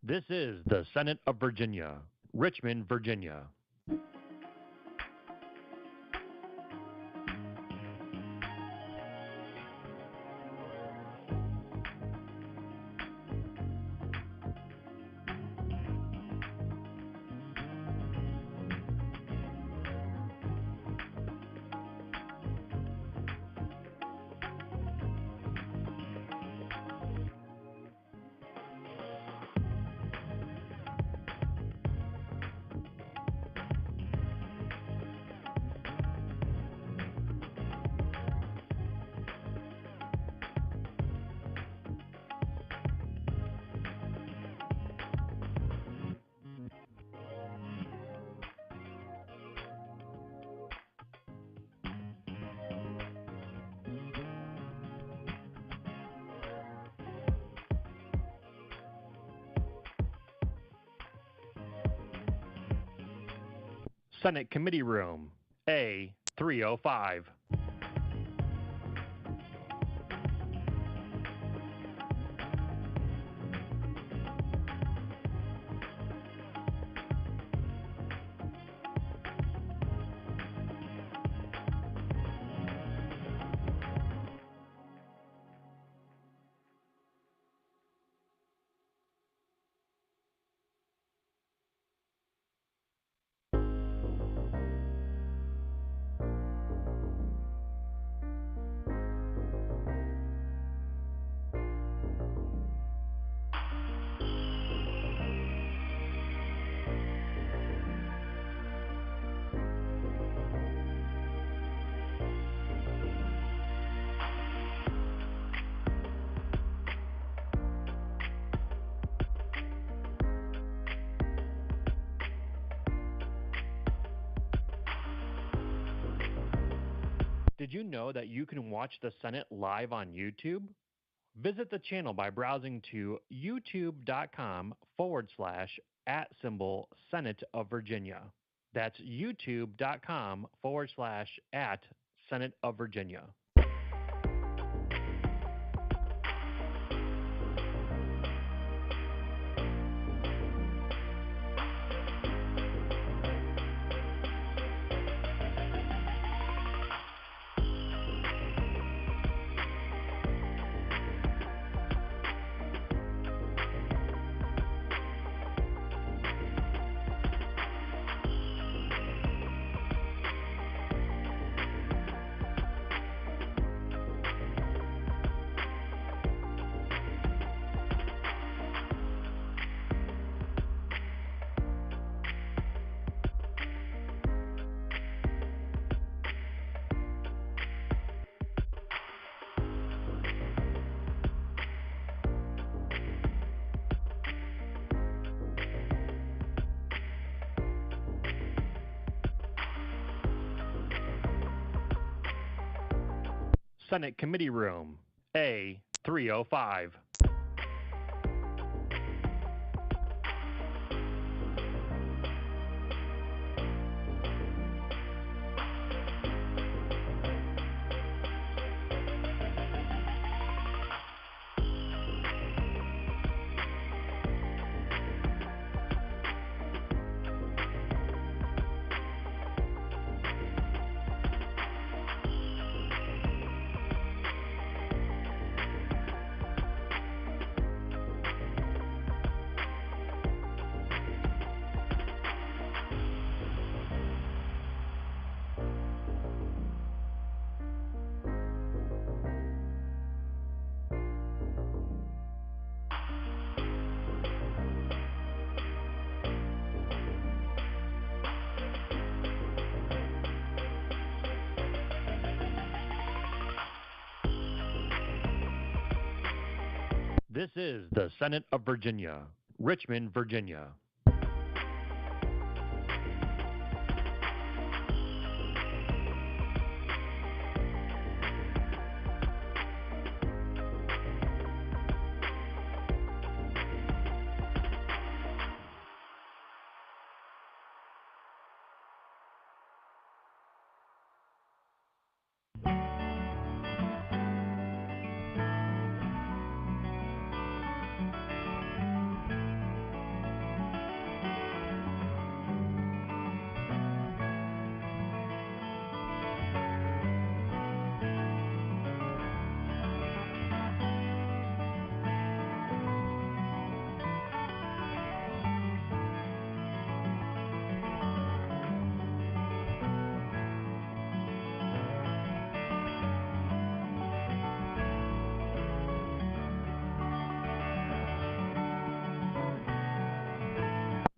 This is the Senate of Virginia, Richmond, Virginia. Senate Committee Room, A305. Did you know that you can watch the Senate live on YouTube? Visit the channel by browsing to youtube.com/@Senate of Virginia. That's youtube.com/@Senate of Virginia. Senate Committee Room, A305. This is the Senate of Virginia, Richmond, Virginia.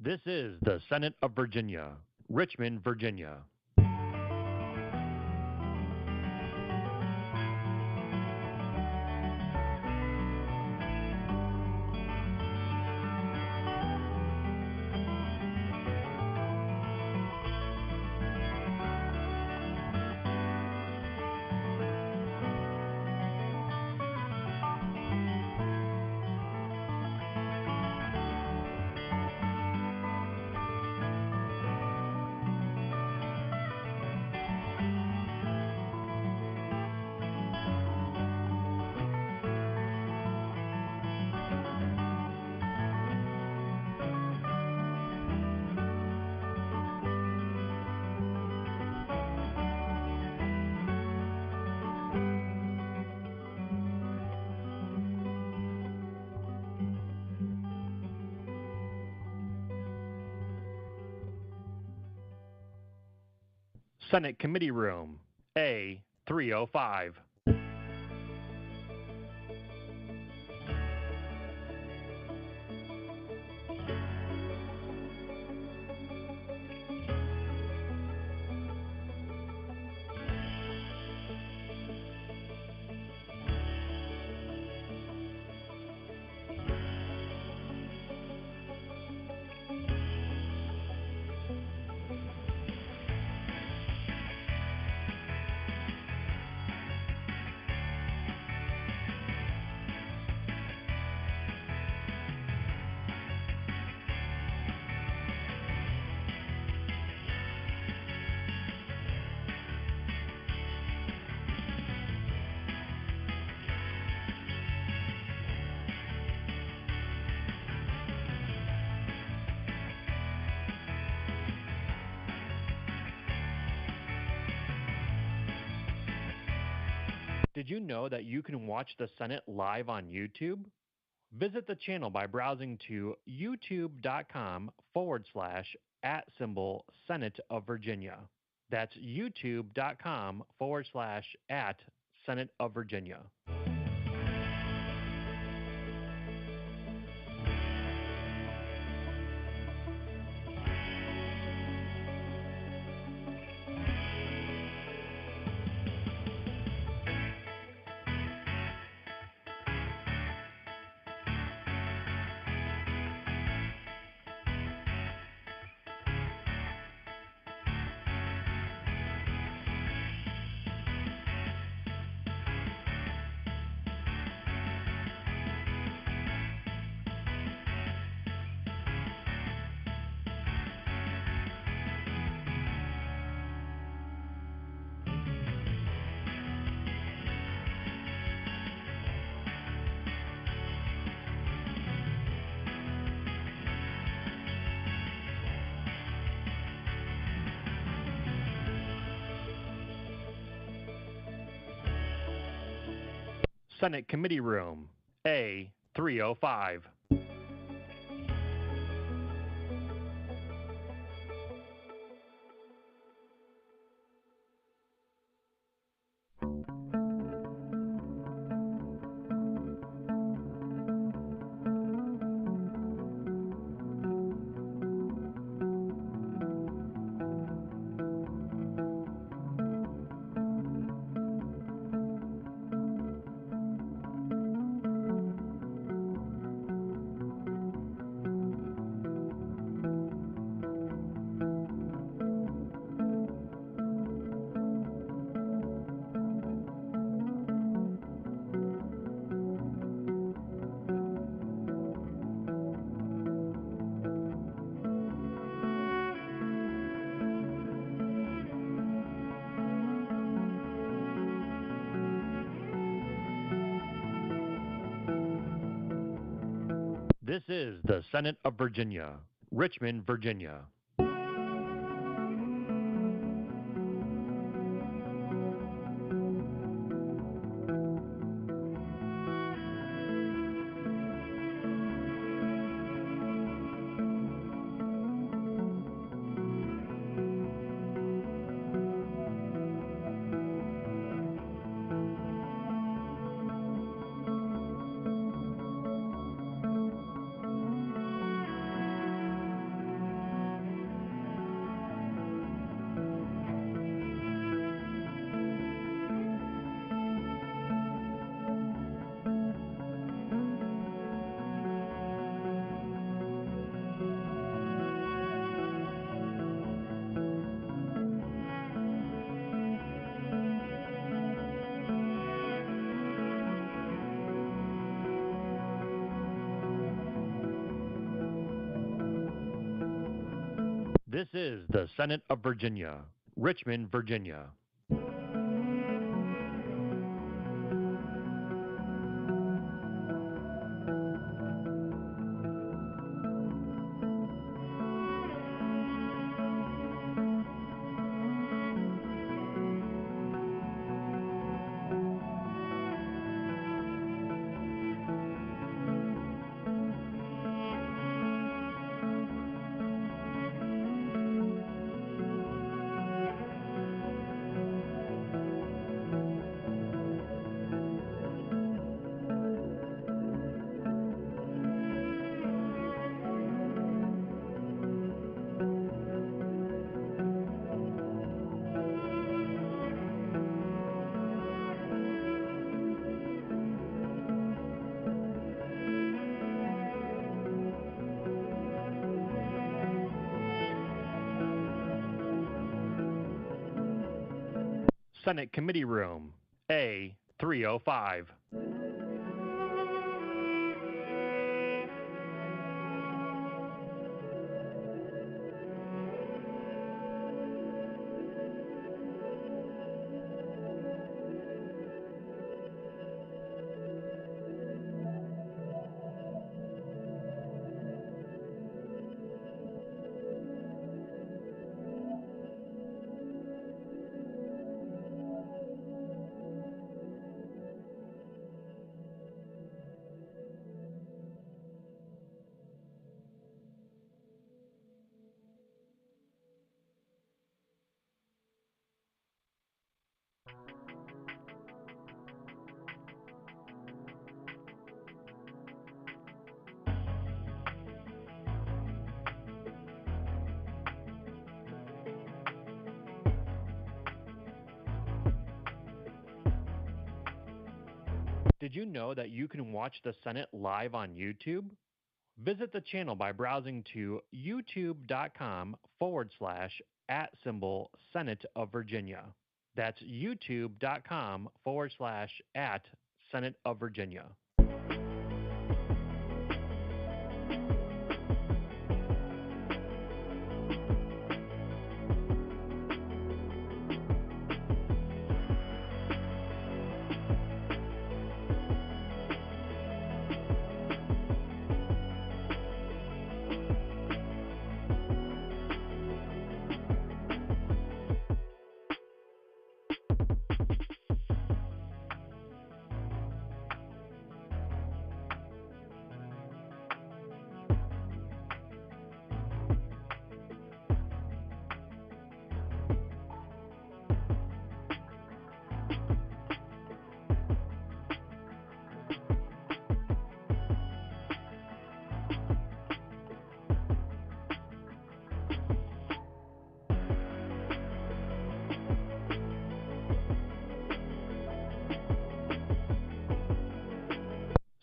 This is the Senate of Virginia, Richmond, Virginia. Senate Committee Room, A305. Did you know that you can watch the Senate live on YouTube? Visit the channel by browsing to youtube.com/@Senate of Virginia. That's youtube.com/@Senate of Virginia. Senate Committee Room, A305. This is the Senate of Virginia, Richmond, Virginia. This is the Senate of Virginia, Richmond, Virginia. Senate Committee Room, A305. Did you know that you can watch the Senate live on YouTube? Visit the channel by browsing to youtube.com/@Senate of Virginia. That's youtube.com/@Senate of Virginia.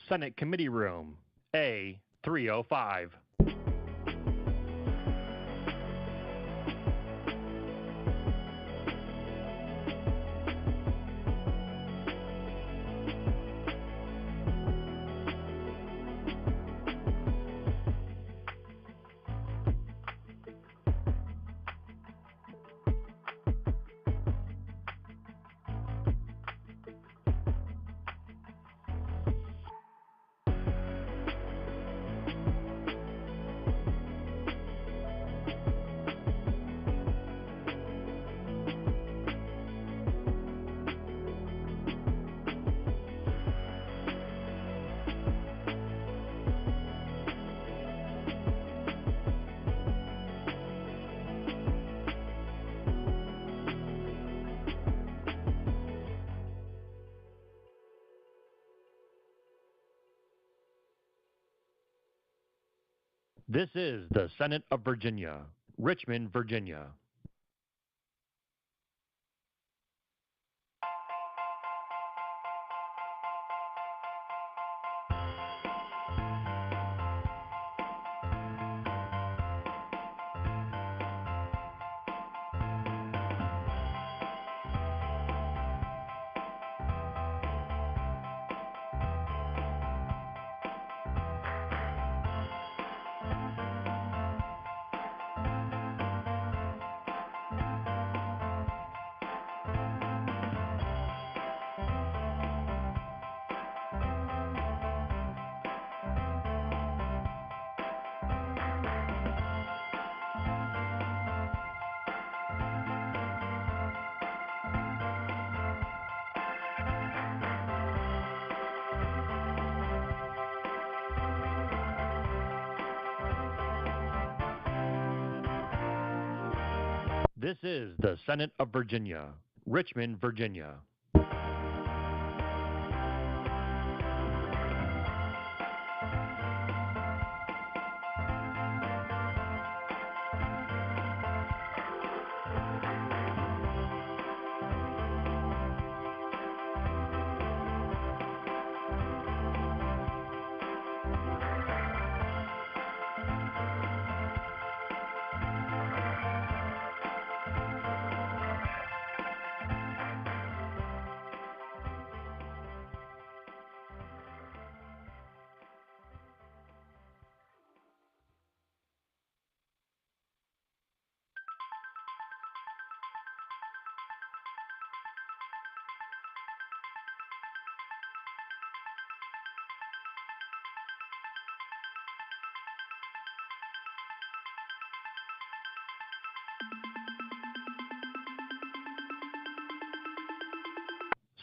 Senate Committee Room, A305. This is the Senate of Virginia, Richmond, Virginia. This is the Senate of Virginia, Richmond, Virginia.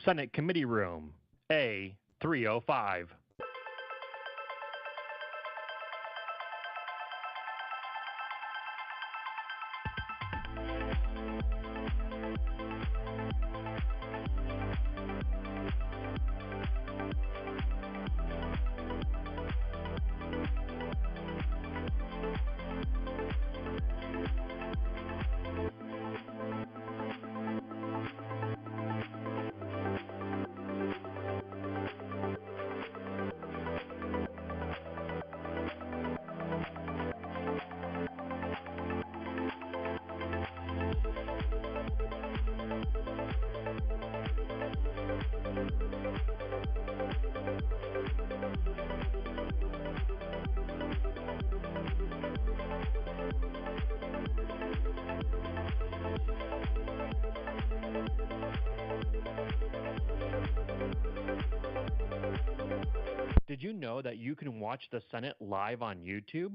Senate Committee Room, A305. Did you know that you can watch the Senate live on YouTube?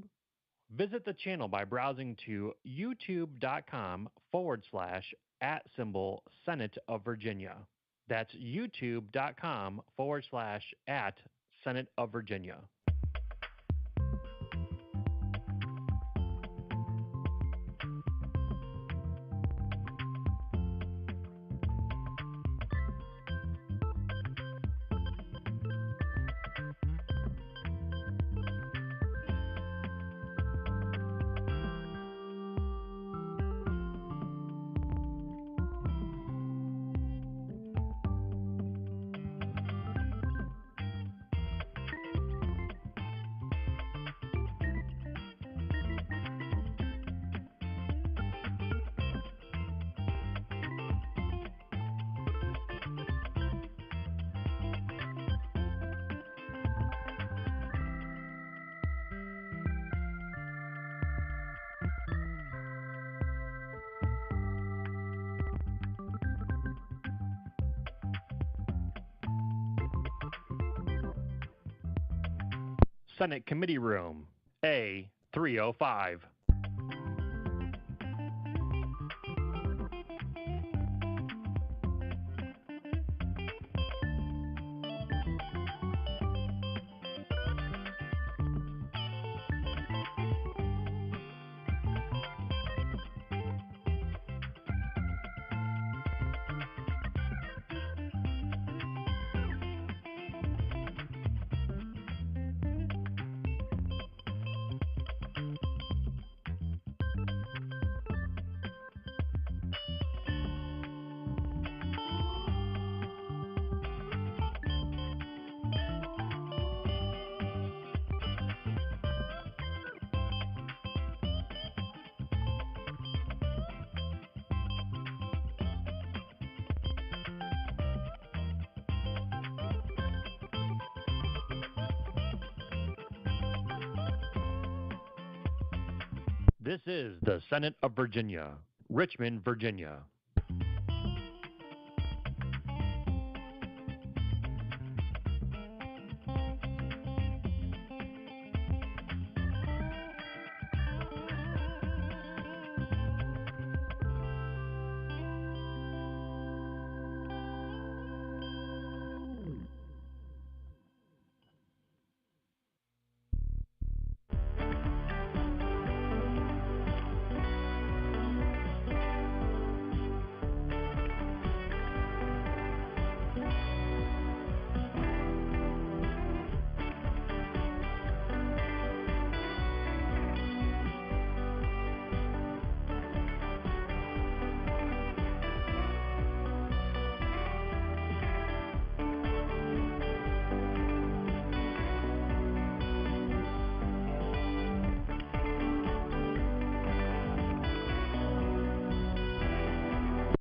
Visit the channel by browsing to youtube.com/@Senate of Virginia. That's youtube.com/@Senate of Virginia. Senate Committee Room, A305. This is the Senate of Virginia, Richmond, Virginia.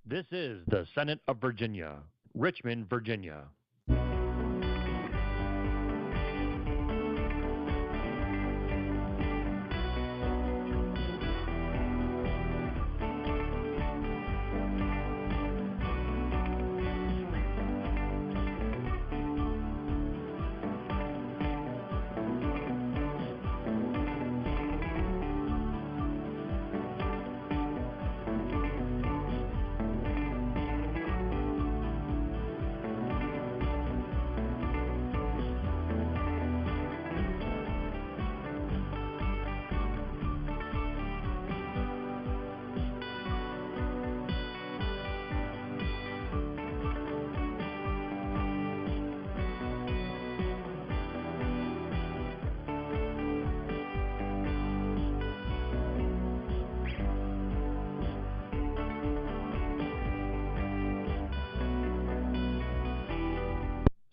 This is the Senate of Virginia, Richmond, Virginia.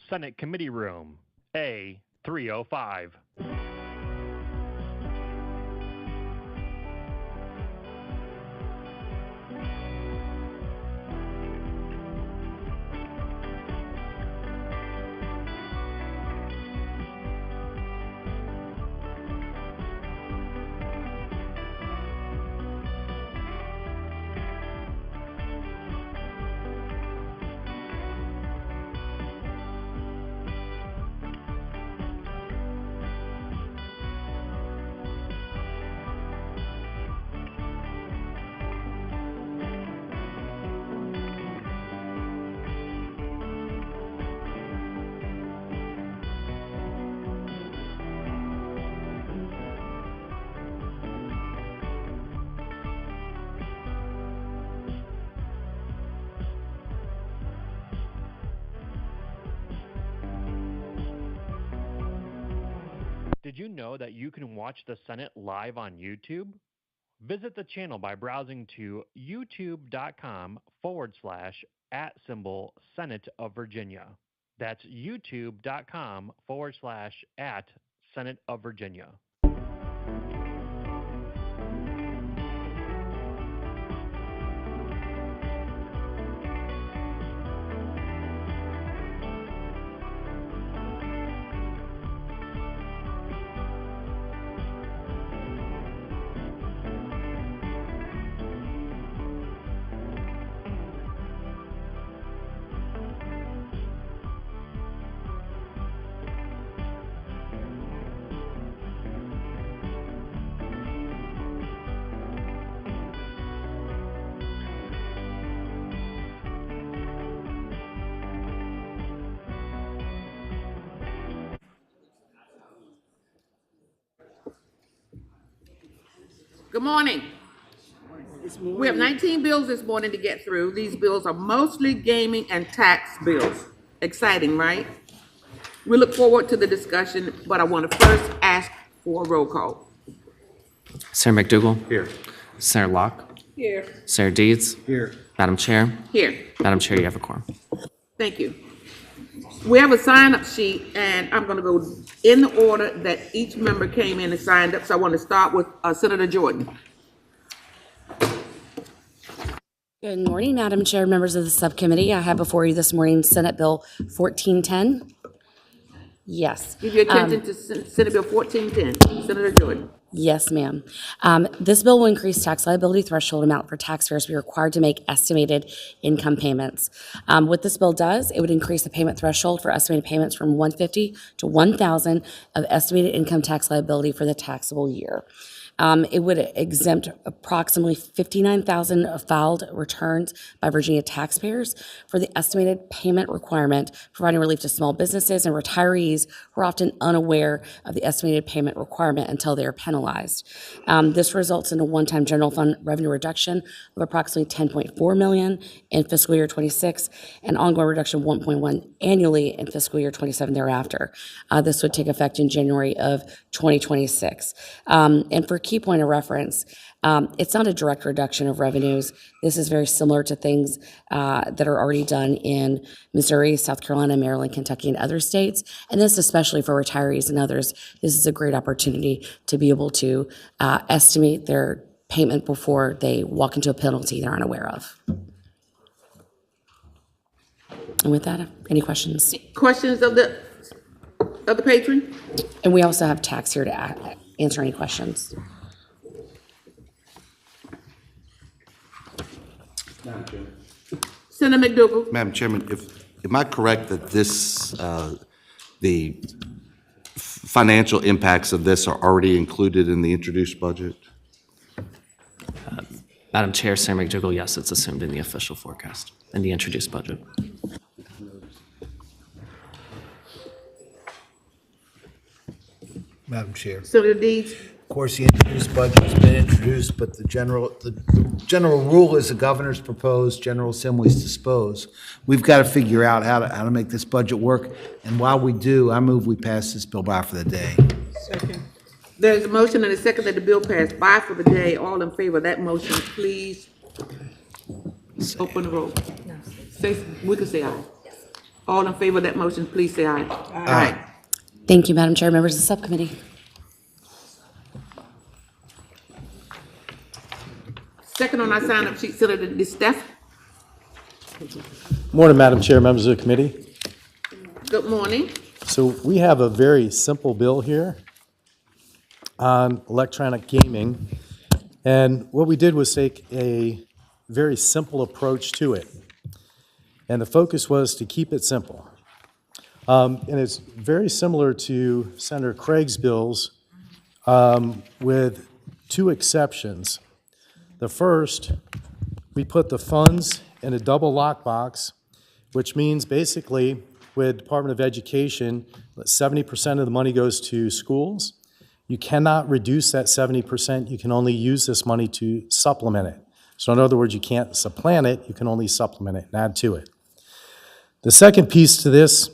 Senate Committee Room, A305. Did you know that you can watch the Senate live on YouTube? Visit the channel by browsing to youtube.com/@Senate of Virginia. That's youtube.com/@Senate of Virginia. Good morning. We have 19 bills this morning to get through. These bills are mostly gaming and tax bills. Exciting, right? We look forward to the discussion, but I want to first ask for a roll call. Senator McDougall? Here. Senator Locke? Here. Senator Deeds? Here. Madam Chair? Here. Madam Chair, you have a quorum. Thank you. We have a sign-up sheet, and I'm going to go in the order that each member came in and signed up. So I want to start with Senator Jordan. Good morning, Madam Chair, members of the subcommittee. I have before you this morning Senate Bill 1410. Yes. Give your attention to Senate Bill 1410. Senator Jordan. Yes, ma'am. This bill will increase tax liability threshold amount for taxpayers to be required to make estimated income payments. What this bill does, it would increase the payment threshold for estimated payments from $150 to $1,000 of estimated income tax liability for the taxable year. It would exempt approximately 59,000 filed returns by Virginia taxpayers for the estimated payment requirement, providing relief to small businesses and retirees who are often unaware of the estimated payment requirement until they are penalized. This results in a one-time general fund revenue reduction of approximately $10.4 million in fiscal year 26 and ongoing reduction of $1.1 annually in fiscal year 27 thereafter. This would take effect in January of 2026. And for key point of reference, it's not a direct reduction of revenues. This is very similar to things that are already done in Missouri, South Carolina, Maryland, Kentucky, and other states. And this especially for retirees and others. This is a great opportunity to be able to estimate their payment before they walk into a penalty they're unaware of. And with that, any questions? Questions of the patron? And we also have tax here to answer any questions. Senator McDougal. Madam Chairman, am I correct that this, the financial impacts of this are already included in the introduced budget? Madam Chair, Senator McDougall, yes, it's assumed in the official forecast in the introduced budget. Madam Chair. Senator Deeds. Of course, the introduced budget's been introduced, but the general rule is the governor's propose, General Assembly's dispose. We've got to figure out how to make this budget work, and while we do, I move we pass this bill by for the day. Second. There's a motion and a second that the bill pass by for the day. All in favor of that motion, please open the roll. Say, we can say aye. All in favor of that motion, please say aye. Aye. Thank you, Madam Chair, members of the subcommittee. Second on our sign-up sheet, Senator DeStefano. Morning, Madam Chair, members of the committee. Good morning. So we have a very simple bill here on electronic gaming. And what we did was take a very simple approach to it. And the focus was to keep it simple. And it's very similar to Senator Craig's bills with two exceptions. The first, we put the funds in a double lockbox, which means basically with Department of Education, 70% of the money goes to schools. You cannot reduce that 70%. You can only use this money to supplement it. So in other words, you can't supplant it. You can only supplement it and add to it. The second piece to this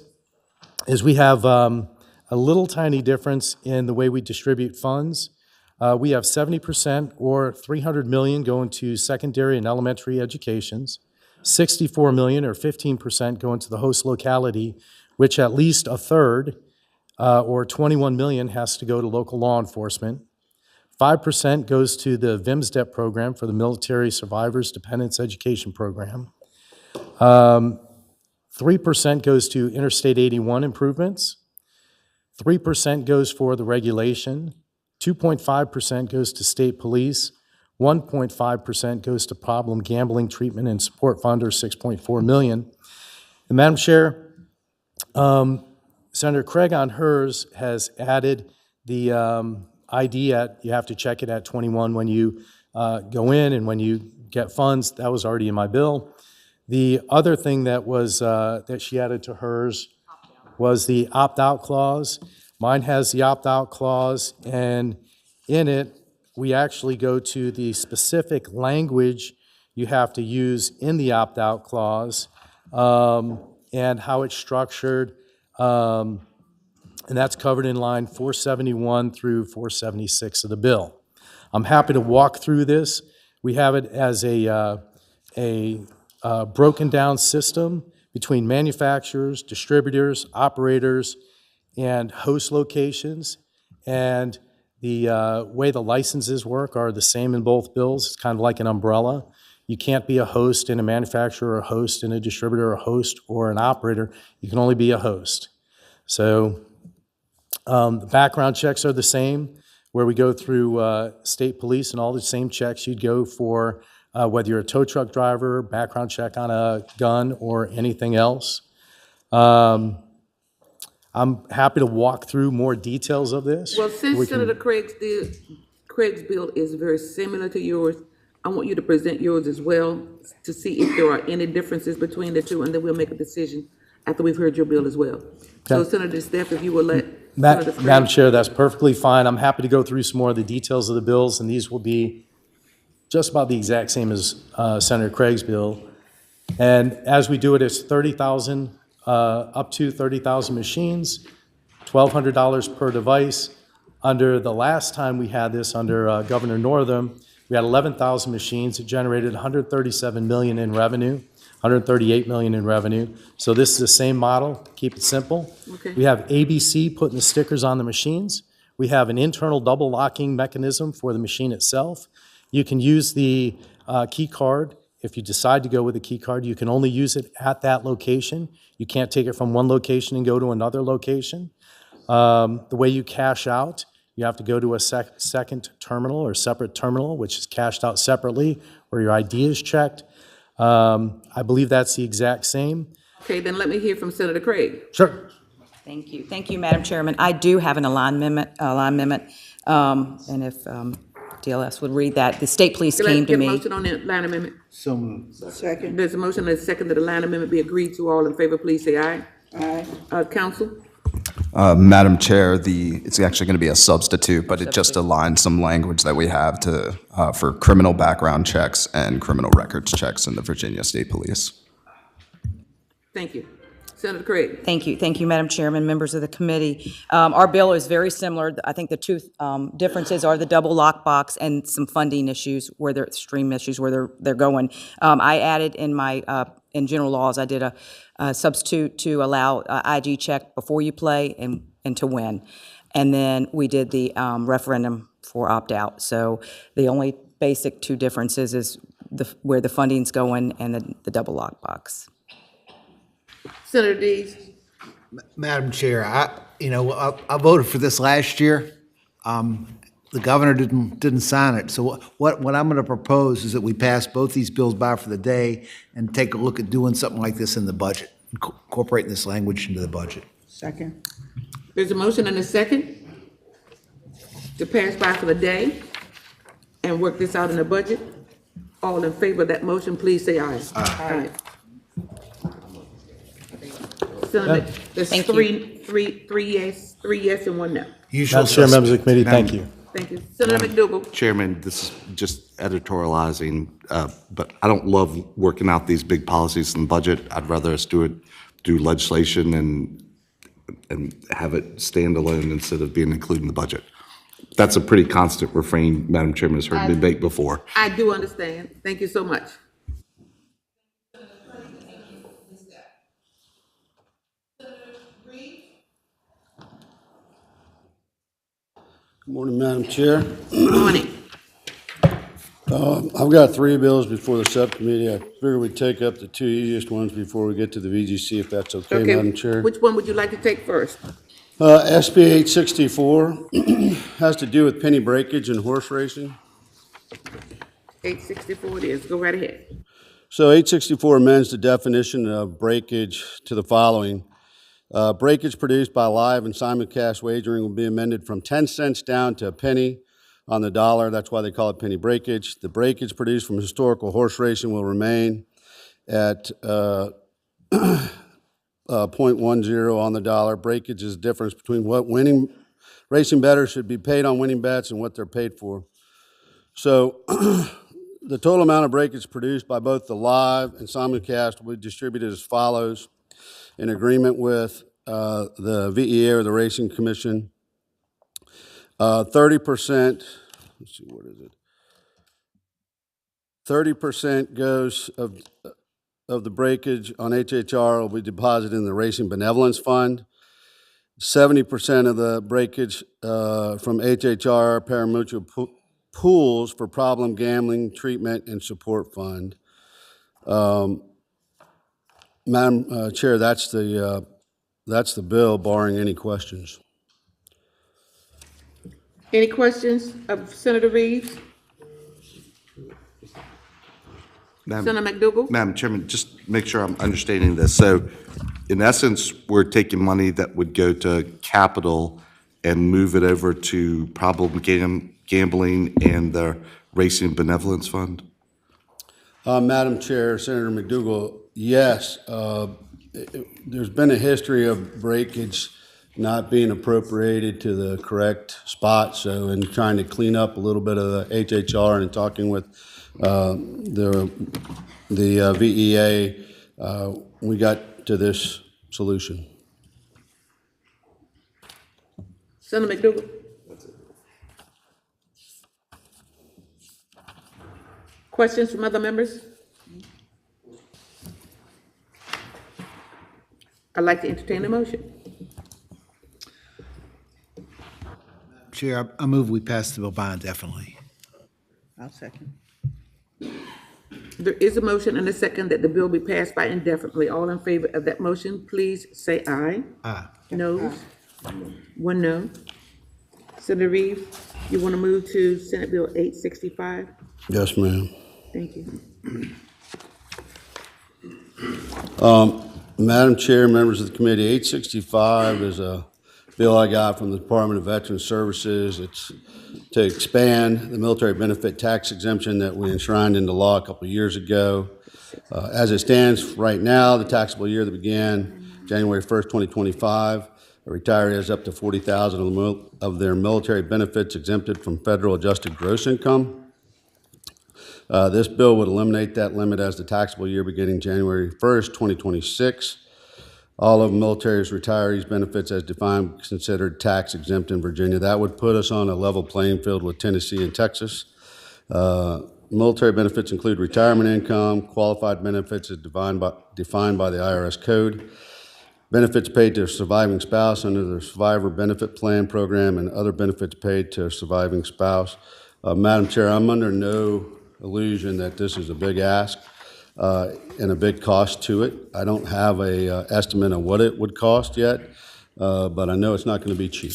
is we have a little tiny difference in the way we distribute funds. We have 70% or $300 million going to secondary and elementary educations, 64 million or 15% going to the host locality, which at least a third or 21 million has to go to local law enforcement. 5% goes to the VMSDEP program for the Military Survivors Dependents Education Program. 3% goes to Interstate 81 improvements. 3% goes for the regulation. 2.5% goes to state police. 1.5% goes to problem gambling treatment and support fund, or 6.4 million. And Madam Chair, Senator Craig on hers has added the ID at, you have to check it at 21 when you go in and when you get funds. That was already in my bill. The other thing that was that she added to hers was the opt-out clause. Mine has the opt-out clause, and in it, we actually go to the specific language you have to use in the opt-out clause and how it's structured, and that's covered in line 471 through 476 of the bill. I'm happy to walk through this. We have it as a broken down system between manufacturers, distributors, operators, and host locations. And the way the licenses work are the same in both bills. It's kind of like an umbrella. You can't be a host in a manufacturer, or a host in a distributor, or a host or an operator. You can only be a host. So the background checks are the same, where we go through state police and all the same checks you'd go for whether you're a tow truck driver, background check on a gun, or anything else. I'm happy to walk through more details of this. Well, since Senator Craig's bill is very similar to yours, I want you to present yours as well to see if there are any differences between the two, and then we'll make a decision after we've heard your bill as well. So Senator Steph, if you will let Senator Craig. Madam Chair, that's perfectly fine. I'm happy to go through some more of the details of the bills, and these will be just about the exact same as Senator Craig's bill. And as we do it, it's 30,000 up to 30,000 machines, $1,200 per device. Under the last time we had this under Governor Northam, we had 11,000 machines. It generated 137 million in revenue, 138 million in revenue. So this is the same model, keep it simple. Okay. We have ABC putting the stickers on the machines. We have an internal double locking mechanism for the machine itself. You can use the key card if you decide to go with a key card, you can only use it at that location. You can't take it from one location and go to another location. The way you cash out, you have to go to a second terminal or separate terminal, which is cashed out separately, where your ID is checked. I believe that's the exact same. Okay, then let me hear from Senator Craig. Sure. Thank you. Thank you, Madam Chairman. I do have an alignment, and if DLS would read that. The state police Can I came to get a me. motion on the line amendment? So moved. Second. There's a motion and a second that the line amendment be agreed to. All in favor, please say aye. Aye. Council? Madam Chair, it's actually going to be a substitute, but it just aligns some language that we have to, for criminal background checks and criminal records checks in the Virginia State Police. Thank you. Senator Craig? Thank you. Thank you, Madam Chairman, members of the committee. Our bill is very similar. I think the two differences are the double lockbox and some funding issues, where they're extreme issues, where they're going. I added in my, in general laws, I did a substitute to allow IG check before you play and to win. And then we did the referendum for opt-out. So the only basic two differences is where the funding's going and the double lockbox. Senator Dees? Madam Chair, I voted for this last year. The governor didn't sign it. So what I'm going to propose is that we pass both these bills by for the day and take a look at doing something like this in the budget, incorporating this language into the budget. Second. There's a motion and a second to pass by for the day and work this out in the budget. All in favor of that motion, please say aye. Aye. Senator, there's Thank three yes and one no. Usual Madam Chair, members of the suspects. committee, thank you. Thank you. Senator McDougal? Chairman, this is just editorializing, but I don't love working out these big policies in the budget. I'd rather us do legislation and have it stand alone instead of being included in the budget. That's a pretty constant refrain Madam Chairman has heard me make before. I do understand. Thank you so much. Good morning, Madam Chair. Good morning. I've got three bills before the subcommittee. I figure we'd take up the two easiest ones before we get to the VGC, if that's okay, Madam Chair. Which one would you like to take first? SB 864 has to do with penny breakage and horse racing. 864 it is. Go right ahead. So 864 amends the definition of breakage to the following. Breakage produced by live and simulcast wagering will be amended from 10 cents down to a penny on the dollar. That's why they call it penny breakage. The breakage produced from historical horse racing will remain at 0.10 on the dollar. Breakage is the difference between what racing bettors should be paid on winning bets and what they're paid for. So the total amount of breakage produced by both the live and simulcast will be distributed as follows. In agreement with the VEA or the Racing Commission, 30%, let's see, what is it? 30% goes of the breakage on HHR will be deposited in the Racing Benevolence Fund. 70% of the breakage from HHR parimutuel pools for problem gambling treatment and support fund. Madam Chair, that's the bill, barring any questions. Any questions of Senator Reeves? Senator McDougal? Madam Chairman, just make sure I'm understanding this. So in essence, we're taking money that would go to capital and move it over to problem gambling and the Racing Benevolence Fund? Madam Chair, Senator McDougal, yes. There's been a history of breakage not being appropriated to the correct spot. So in trying to clean up a little bit of the HHR and talking with the VEA, we got to this solution. Senator McDougal? Questions from other members? I'd like to entertain a motion. Chair, I move we pass the bill by indefinitely. I'll second. There is a motion and a second that the bill be passed by indefinitely. All in favor of that motion, please say aye. Aye. Noes? One no. Senator Reeves, you want to move to Senate Bill 865? Yes, ma'am. Thank you. Madam Chair, members of the committee, 865 is a bill I got from the Department of Veterans Services. It's to expand the military benefit tax exemption that we enshrined into law a couple of years ago. As it stands right now, the taxable year that began January 1st, 2025, a retiree has up to $40,000 of their military benefits exempted from federal adjusted gross income. This bill would eliminate that limit as the taxable year beginning January 1st, 2026. All of military's retirees' benefits as defined considered tax exempt in Virginia. That would put us on a level playing field with Tennessee and Texas. Military benefits include retirement income, qualified benefits as defined by the IRS code, benefits paid to a surviving spouse under the Survivor Benefit Plan program, and other benefits paid to a surviving spouse. Madam Chair, I'm under no illusion that this is a big ask and a big cost to it. I don't have a estimate of what it would cost yet, but I know it's not going to be cheap.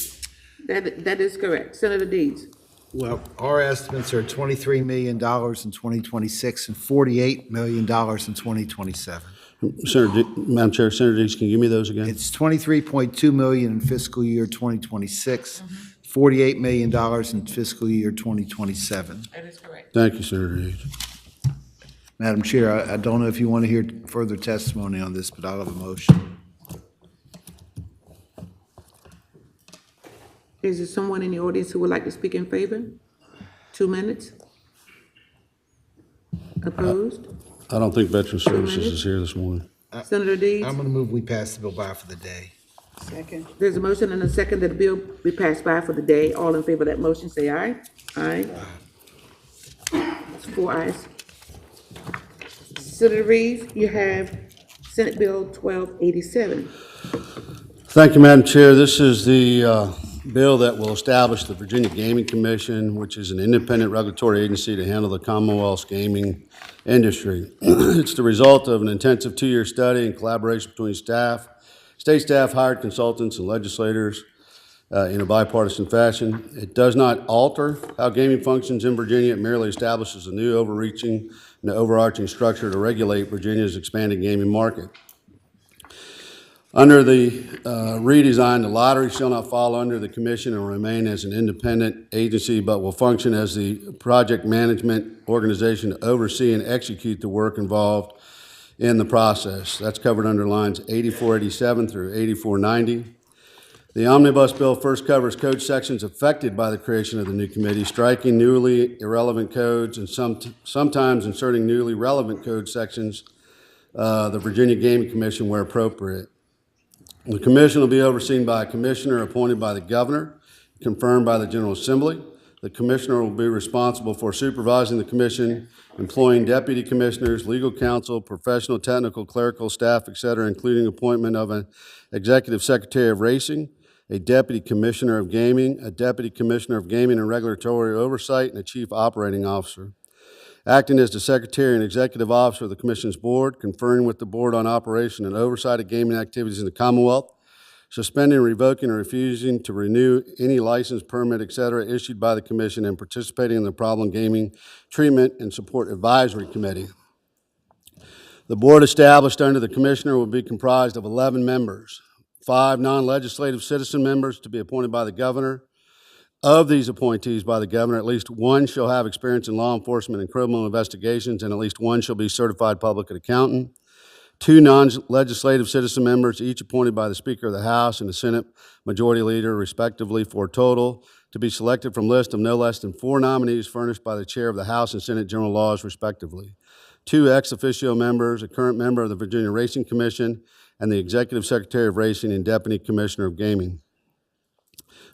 That is correct. Senator Deeds. Well, our estimates are $23 million in 2026 and $48 million in 2027. Madam Chair, Senator Dees, can you give me those again? It's $23.2 million in fiscal year 2026, $48 million in fiscal year 2027. That is correct. Thank you, Senator Dees. Madam Chair, I don't know if you want to hear further testimony on this, but I'll have a motion. Is there someone in the audience who would like to speak in favor? 2 minutes? Opposed? I don't think Veterans Services is here this morning. Senator Deeds? I'm going to move we pass the bill by for the day. There's a motion and a second that the bill be passed by for the day. All in favor of that motion, say aye. Aye. It's 4 ayes. Senator Reeves, you have Senate Bill 1287. Thank you, Madam Chair. This is the bill that will establish the Virginia Gaming Commission, which is an independent regulatory agency to handle the Commonwealth's gaming industry. It's the result of an intensive 2-year study and collaboration between staff, state staff, hired consultants, and legislators in a bipartisan fashion. It does not alter how gaming functions in Virginia. It merely establishes a new overarching structure to regulate Virginia's expanding gaming market. Under the redesign, the lottery shall not fall under the commission and remain as an independent agency, but will function as the project management organization to oversee and execute the work involved in the process. That's covered under lines 8487 through 8490. The omnibus bill first covers code sections affected by the creation of the new committee, striking newly irrelevant codes and sometimes inserting newly relevant code sections, the Virginia Gaming Commission where appropriate. The commission will be overseen by a commissioner appointed by the governor, confirmed by the General Assembly. The commissioner will be responsible for supervising the commission, employing deputy commissioners, legal counsel, professional, technical, clerical staff, etc., including appointment of an executive secretary of racing, a deputy commissioner of gaming, a deputy commissioner of gaming and regulatory oversight, and a chief operating officer. Acting as the secretary and executive officer of the commission's board, conferring with the board on operation and oversight of gaming activities in the Commonwealth, suspending, revoking, or refusing to renew any license, permit, etc., issued by the commission, and participating in the Problem Gaming Treatment and Support Advisory Committee. The board established under the commissioner will be comprised of 11 members, 5 non-legislative citizen members to be appointed by the governor. Of these appointees by the governor, at least one shall have experience in law enforcement and criminal investigations, and at least one shall be certified public accountant. 2 non-legislative citizen members, each appointed by the Speaker of the House and the Senate Majority Leader, respectively, for a total to be selected from a list of no less than 4 nominees furnished by the Chair of the House and Senate General Laws, respectively. 2 ex officio members, a current member of the Virginia Racing Commission, and the Executive Secretary of Racing and Deputy Commissioner of Gaming.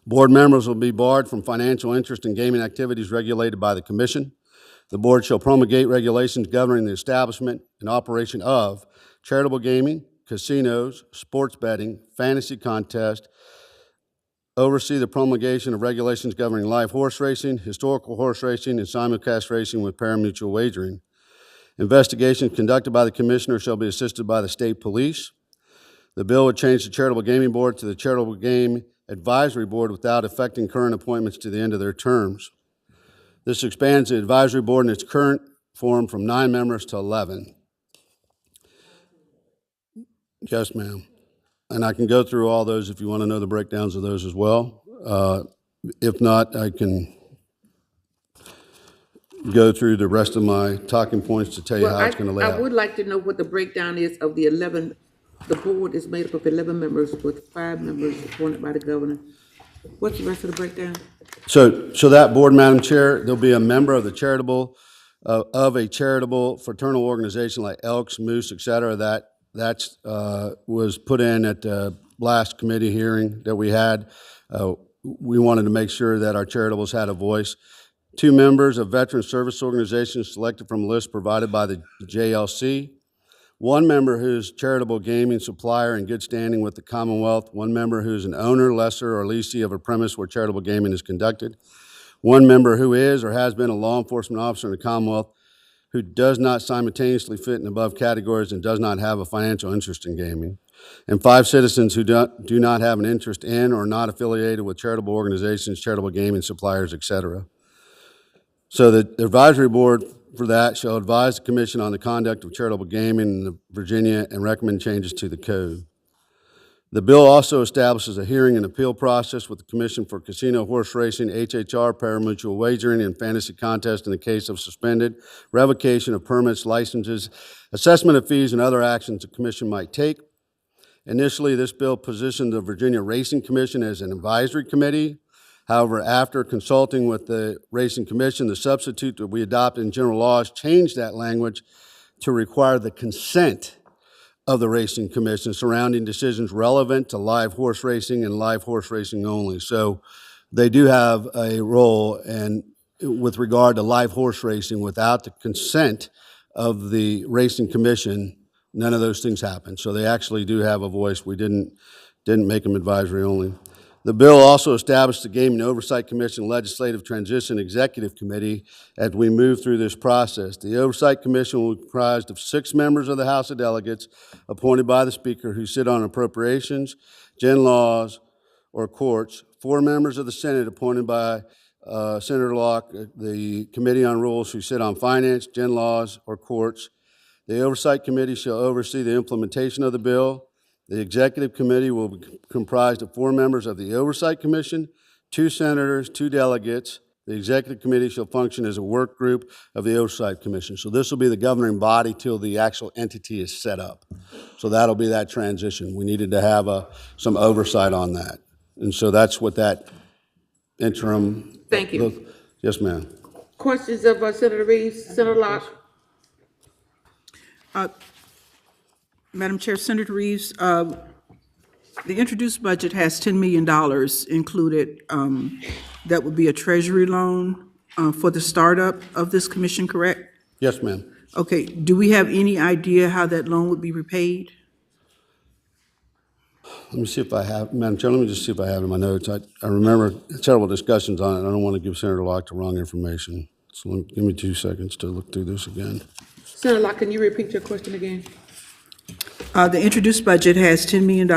Board members will be barred from financial interest in gaming activities regulated by the commission. The board shall promulgate regulations governing the establishment and operation of charitable gaming, casinos, sports betting, fantasy contests, oversee the promulgation of regulations governing live horse racing, historical horse racing, and simulcast racing with parimutuel wagering. Investigations conducted by the commissioner shall be assisted by the state police. The bill would change the Charitable Gaming Board to the Charitable Game Advisory Board without affecting current appointments to the end of their terms. This expands the advisory board in its current form from 9 members to 11. Yes, ma'am. And I can go through all those if you want to know the breakdowns of those as well. If not, I can go through the rest of my talking points to tell you Well, how it's going to lay I out. would like to know what the breakdown is of the 11, the board is made up of 11 members with 5 members appointed by the governor. What's the rest of the breakdown? So that board, Madam Chair, there'll be a member of the charitable, of a charitable fraternal organization like Elks, Moose, et cetera, that was put in at the last committee hearing that we had. We wanted to make sure that our charitables had a voice. 2 members of veteran service organizations selected from a list provided by the JLC. 1 member who's charitable gaming supplier in good standing with the Commonwealth. 1 member who's an owner, lessor, or leasee of a premise where charitable gaming is conducted. 1 member who is or has been a law enforcement officer in the Commonwealth who does not simultaneously fit in above categories and does not have a financial interest in gaming. And 5 citizens who do not have an interest in or are not affiliated with charitable organizations, charitable gaming suppliers, et cetera. So the advisory board for that shall advise the commission on the conduct of charitable gaming in Virginia and recommend changes to the code. The bill also establishes a hearing and appeal process with the commission for casino, horse racing, HHR, parimutuel wagering, and fantasy contests in the case of suspended, revocation of permits, licenses, assessment of fees, and other actions the commission might take. Initially, this bill positioned the Virginia Racing Commission as an advisory committee. However, after consulting with the Racing Commission, the substitute that we adopted in general laws changed that language to require the consent of the Racing Commission surrounding decisions relevant to live horse racing and live horse racing only. So they do have a role, and with regard to live horse racing, without the consent of the Racing Commission, none of those things happen. So they actually do have a voice. We didn't make them advisory only. The bill also established the Gaming Oversight Commission Legislative Transition Executive Committee as we move through this process. The Oversight Commission will be comprised of 6 members of the House of Delegates appointed by the Speaker who sit on appropriations, gen laws, or courts, 4 members of the Senate appointed by Senator Locke, the Committee on Rules who sit on finance, gen laws, or courts. The Oversight Committee shall oversee the implementation of the bill. The Executive Committee will be comprised of 4 members of the Oversight Commission, 2 senators, 2 delegates. The Executive Committee shall function as a work group of the Oversight Commission. So this will be the governing body till the actual entity is set up. So that'll be that transition. We needed to have some oversight on that. And so that's what that interim. Thank you. Yes, ma'am. Questions of Senator Reeves, Senator Locke? Madam Chair, Senator Reeves, the introduced budget has $10 million included. That would be a treasury loan for the startup of this commission, correct? Yes, ma'am. Okay, do we have any idea how that loan would be repaid? Let me see if I have, Madam Chair, let me just see if I have it in my notes. I remember several discussions on it, and I don't want to give Senator Locke the wrong information. So give me 2 seconds to look through this again. Senator Locke, can you repeat your question again? The introduced budget has $10 million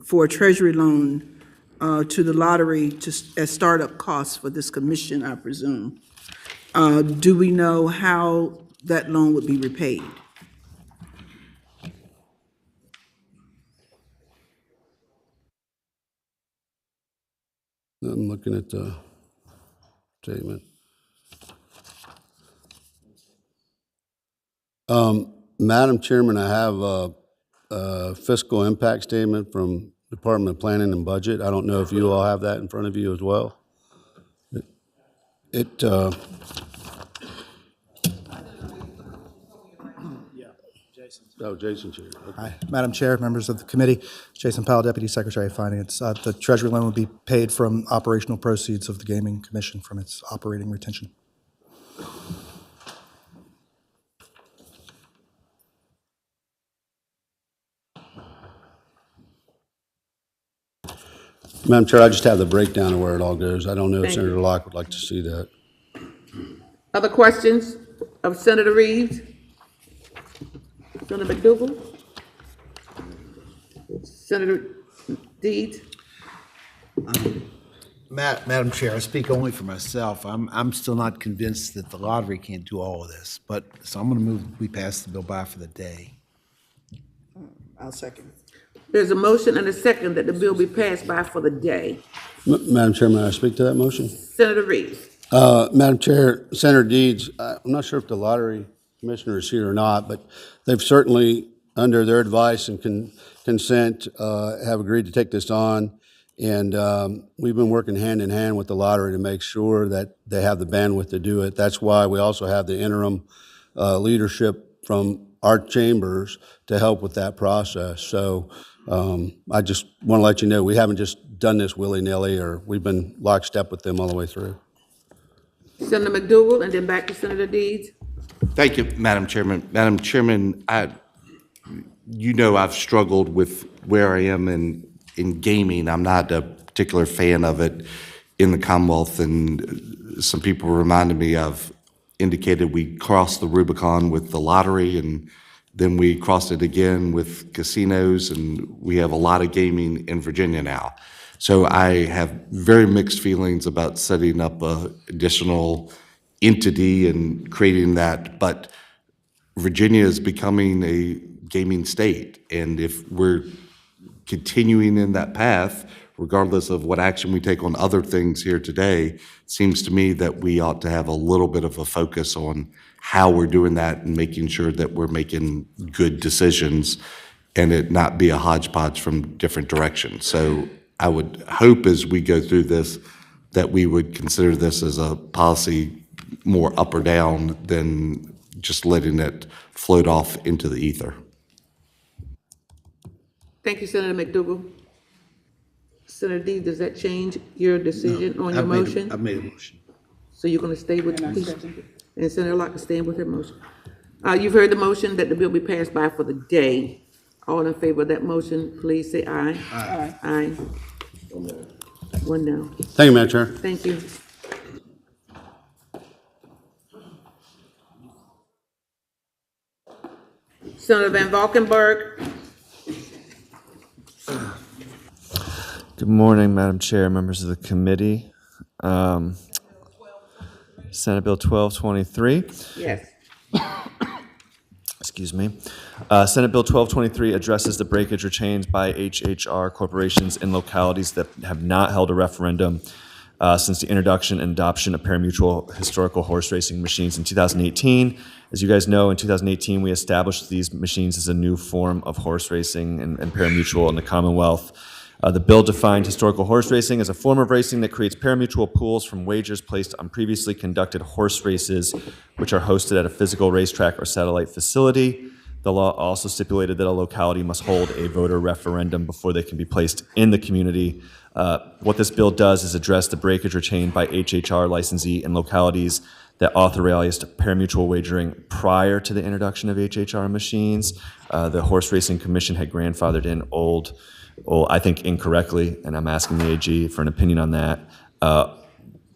for a treasury loan to the lottery as startup costs for this commission, I presume. Do we know how that loan would be repaid? I'm looking at the statement. Madam Chairman, I have a fiscal impact statement from Department of Planning and Budget. I don't know if you all have that in front of you as well. Oh, Jason's here. Okay. Hi, Madam Chair, members of the committee. Jason Powell, Deputy Secretary of Finance. The Treasury loan would be paid from operational proceeds of the Gaming Commission from its operating retention. Madam Chair, I just have the breakdown of where it all goes. I don't know if Senator Locke would like to see that. Other questions of Senator Reeves? Senator McDougal? Senator Deeds? Madam Chair, I speak only for myself. I'm still not convinced that the lottery can't do all of this, but, so I'm gonna move, we pass the bill by for the day. I'll second. There's a motion and a second that the bill be passed by for the day. Madam Chair, may I speak to that motion? Senator Reeves? Madam Chair, Senator Deeds, I'm not sure if the lottery commissioner is here or not, but they've certainly, under their advice and consent, have agreed to take this on. And we've been working hand in hand with the lottery to make sure that they have the bandwidth to do it. That's why we also have the interim leadership from our chambers to help with that process. So I just want to let you know, we haven't just done this willy-nilly, or we've been lockstep with them all the way through. Senator McDougal, and then back to Senator Deeds. Thank you, Madam Chairman. Madam Chairman, you know I've struggled with where I am in gaming. I'm not a particular fan of it in the Commonwealth, and some people reminded me I've indicated we crossed the Rubicon with the lottery, and then we crossed it again with casinos, and we have a lot of gaming in Virginia now. So I have very mixed feelings about setting up an additional entity and creating that, but Virginia is becoming a gaming state, and if we're continuing in that path, regardless of what action we take on other things here today, it seems to me that we ought to have a little bit of a focus on how we're doing that and making sure that we're making good decisions and it not be a hodgepodge from different directions. So I would hope as we go through this that we would consider this as a policy more up or down than just letting it float off into the ether. Thank you, Senator McDougal. Senator Deeds, does that change your decision on your motion? I've made a motion. So you're gonna stay with, And I second it. and Senator Locke is staying with her motion. You've heard the motion that the bill be passed by for the day. All in favor of that motion, please say aye. Aye. Aye. One no. Thank you, Madam Chair. Thank you. Senator Van Valkenburg? Good morning, Madam Chair, members of the committee. Senate Bill 1223. Yes. Excuse me. Senate Bill 1223 addresses the breakage or change by HHR corporations in localities that have not held a referendum since the introduction and adoption of parimutuel historical horse racing machines in 2018. As you guys know, in 2018, we established these machines as a new form of horse racing and parimutuel in the Commonwealth. The bill defined historical horse racing as a form of racing that creates parimutuel pools from wagers placed on previously conducted horse races, which are hosted at a physical racetrack or satellite facility. The law also stipulated that a locality must hold a voter referendum before they can be placed in the community. What this bill does is address the breakage or change by HHR licensee in localities that authorized parimutuel wagering prior to the introduction of HHR machines. The Horse Racing Commission had grandfathered in old, I think incorrectly, and I'm asking the AG for an opinion on that,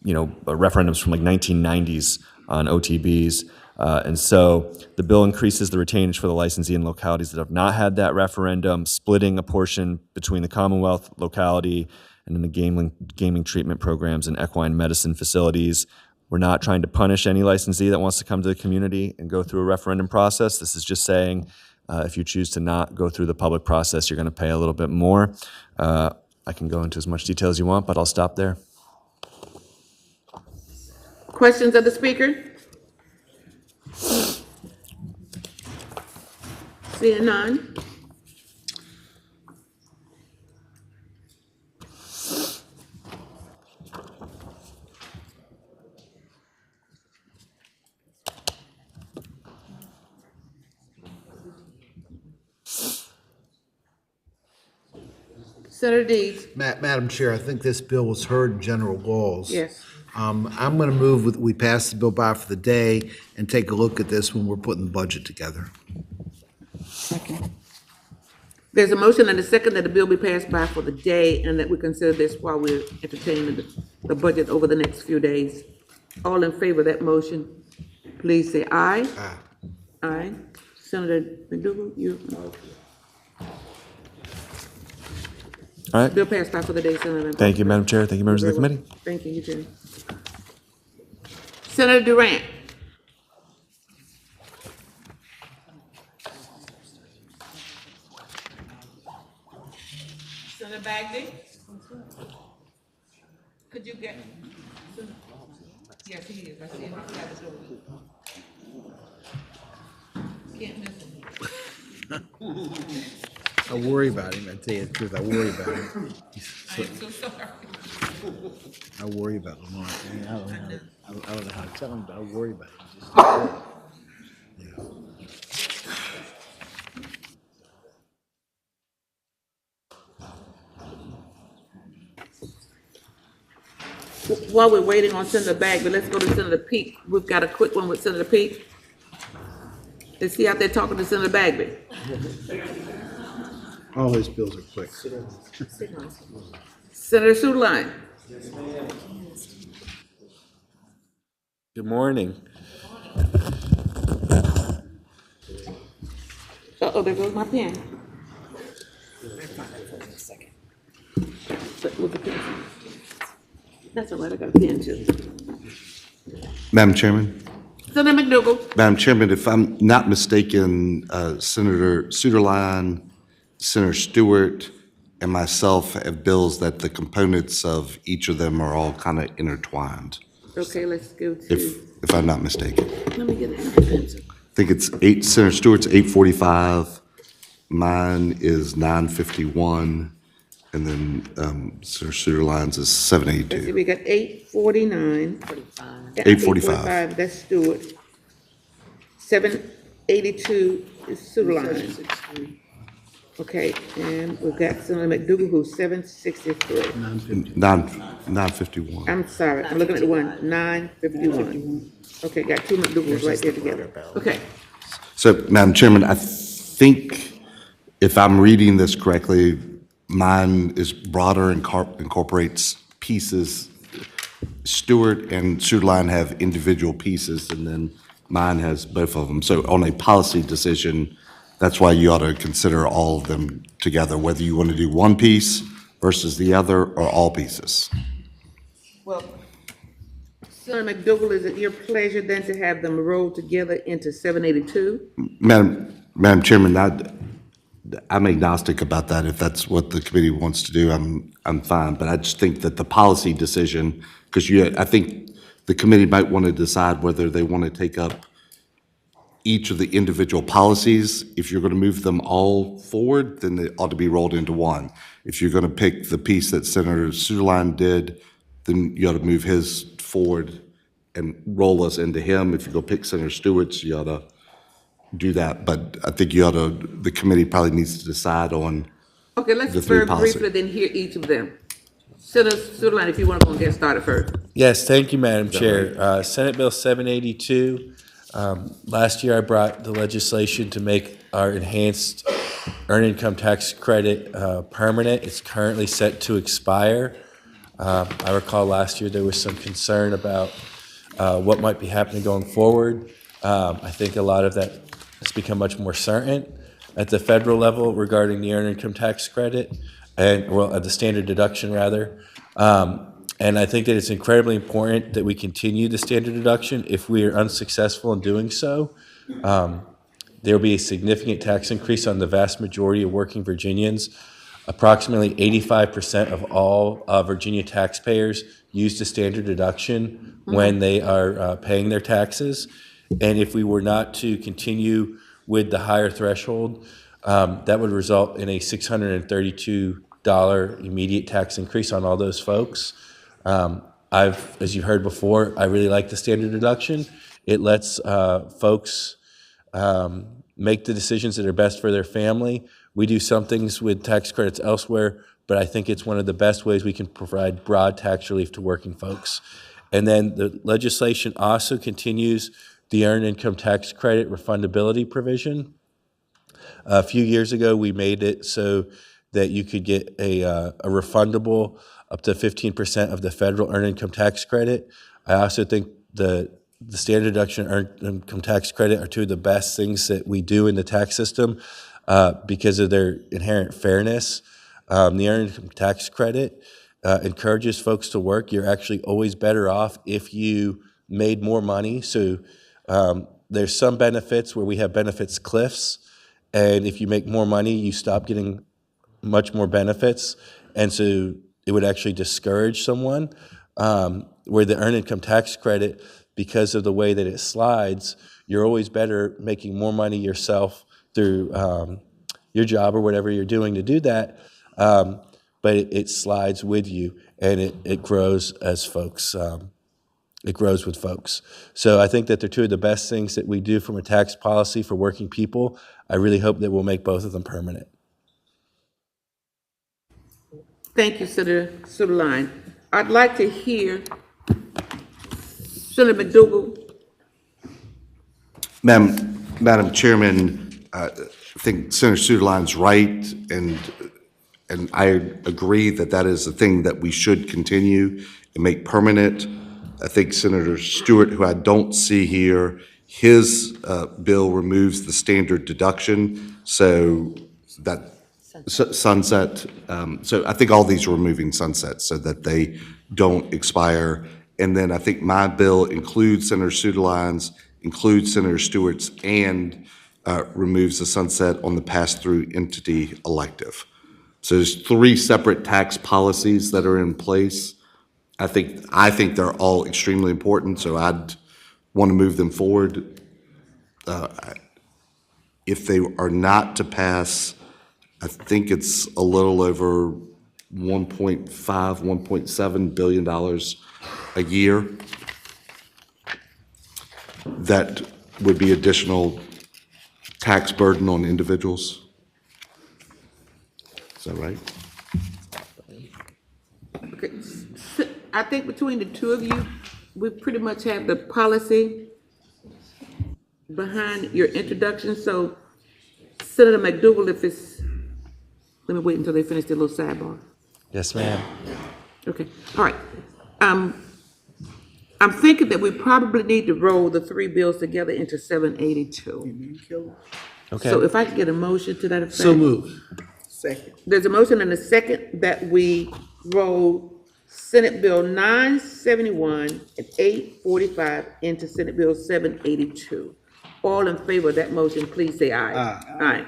referendums from like 1990s on OTBs. And so the bill increases the retainage for the licensee in localities that have not had that referendum, splitting a portion between the Commonwealth locality and then the gaming treatment programs and equine medicine facilities. We're not trying to punish any licensee that wants to come to the community and go through a referendum process. This is just saying if you choose to not go through the public process, you're going to pay a little bit more. I can go into as much detail as you want, but I'll stop there. Questions of the speaker? Seeing none. Senator Deeds. Madam Chair, I think this bill was heard in general laws. Yes. I'm going to move we pass the bill by for the day and take a look at this when we're putting the budget together. There's a motion and a second that the bill be passed by for the day and that we consider this while we're entertaining the budget over the next few days. All in favor of that motion, please say aye. Aye. Aye. Senator McDougal, you, All right. bill passed out for the day, Senator. Thank you, Madam Chair. Thank you, members of the committee. Thank you, you too. Senator Durant. Senator Bagby? Could you get? Yes, he is. I see him. Can't miss him. I worry about him, I tell you the truth, I worry about him. I am so sorry. I worry about Lamar. I don't know how to tell him, but I worry about him. While we're waiting on Senator Bagby, let's go to Senator Peake. We've got a quick one with Senator Peake. Is he out there talking to Senator Bagby? All his bills are quick. Senator Sudeline. Good morning. Uh-oh, there goes my pen. With the pen. That's all right, I got a pen too. Madam Chairman? Senator McDougal. Madam Chairman, if I'm not mistaken, Senator Suderline, Senator Stewart, and myself have bills that the components of each of them are all kind of intertwined, Okay, let's go to, if I'm not mistaken. let me get another pencil. I think it's Senator Stewart's 845, mine is 951, and then Senator Suderline's is Let's see, 782. we got 849. 845. That's Stewart. 782 is Sudeline. Okay, and we've got Senator McDougal, who's 763. 951. I'm sorry, I'm looking at the one, 951. Okay, got two McDougals right there together. Okay, So, Madam Chairman, I think if I'm reading this correctly, mine is broader and incorporates pieces. Stewart and Suderline have individual pieces, and then mine has both of them. So on a policy decision, that's why you ought to consider all of them together, whether you want to do one piece versus the other or all pieces. well, Senator McDougal, is it your pleasure then to have them rolled together into 782? Madam Chairman, I'm agnostic about that. If that's what the committee wants to do, I'm fine. But I just think that the policy decision, because I think the committee might want to decide whether they want to take up each of the individual policies. If you're going to move them all forward, then they ought to be rolled into one. If you're going to pick the piece that Senator Suderline did, then you ought to move his forward and roll us into him. If you go pick Senator Stewart's, you ought to do that. But I think the committee probably needs to decide on Okay, let's the three very policies. briefly then hear each of them. Senator Sudeline, if you want to go and get started first. Yes, thank you, Madam Chair. Senate Bill 782. Last year, I brought the legislation to make our enhanced earned income tax credit permanent. It's currently set to expire. I recall last year there was some concern about what might be happening going forward. I think a lot of that has become much more certain at the federal level regarding the earned income tax credit, and well, at the standard deduction rather. And I think that it's incredibly important that we continue the standard deduction. If we are unsuccessful in doing so, there will be a significant tax increase on the vast majority of working Virginians. Approximately 85% of all Virginia taxpayers use the standard deduction when they are paying their taxes. And if we were not to continue with the higher threshold, that would result in a $632 immediate tax increase on all those folks. As you heard before, I really like the standard deduction. It lets folks make the decisions that are best for their family. We do some things with tax credits elsewhere, but I think it's one of the best ways we can provide broad tax relief to working folks. And then the legislation also continues the earned income tax credit refundability provision. A few years ago, we made it so that you could get a refundable up to 15% of the federal earned income tax credit. I also think the the standard deduction and earned income tax credit are two of the best things that we do in the tax system because of their inherent fairness. The earned income tax credit encourages folks to work. You're actually always better off if you made more money. So there's some benefits where we have benefits cliffs, and if you make more money, you stop getting much more benefits, and so it would actually discourage someone. Where the earned income tax credit, because of the way that it slides, you're always better making more money yourself through your job or whatever you're doing to do that. But it slides with you, and it grows as folks. It grows with folks. So I think that they're two of the best things that we do from a tax policy for working people. I really hope that we'll make both of them permanent. Thank you, Senator Suderline. I'd like to hear Senator McDougal. Madam Chairman, I think Senator Suderline's right, and I agree that that is a thing that we should continue and make permanent. I think Senator Stewart, who I don't see here, his bill removes the standard deduction, so that sunset. So I think all these are removing sunsets so that they don't expire. And then I think my bill includes Senator Suderline's, includes Senator Stewart's, and removes the sunset on the pass-through entity elective. So there's three separate tax policies that are in place. I think they're all extremely important, so I'd want to move them forward. If they are not to pass, I think it's a little over $1.5, $1.7 billion a year. That would be additional tax burden on individuals. Is that right? Okay. I think between the two of you, we pretty much have the policy behind your introduction. So Senator McDougal, if it's, let me wait until they finish their little sidebar. Yes, ma'am. Okay, all right. I'm thinking that we probably need to roll the three bills together into 782. Okay. So if I could get a motion to that effect. So move. Second. There's a motion and a second that we roll Senate Bill 971 and 845 into Senate Bill 782. All in favor of that motion, please say aye. Aye.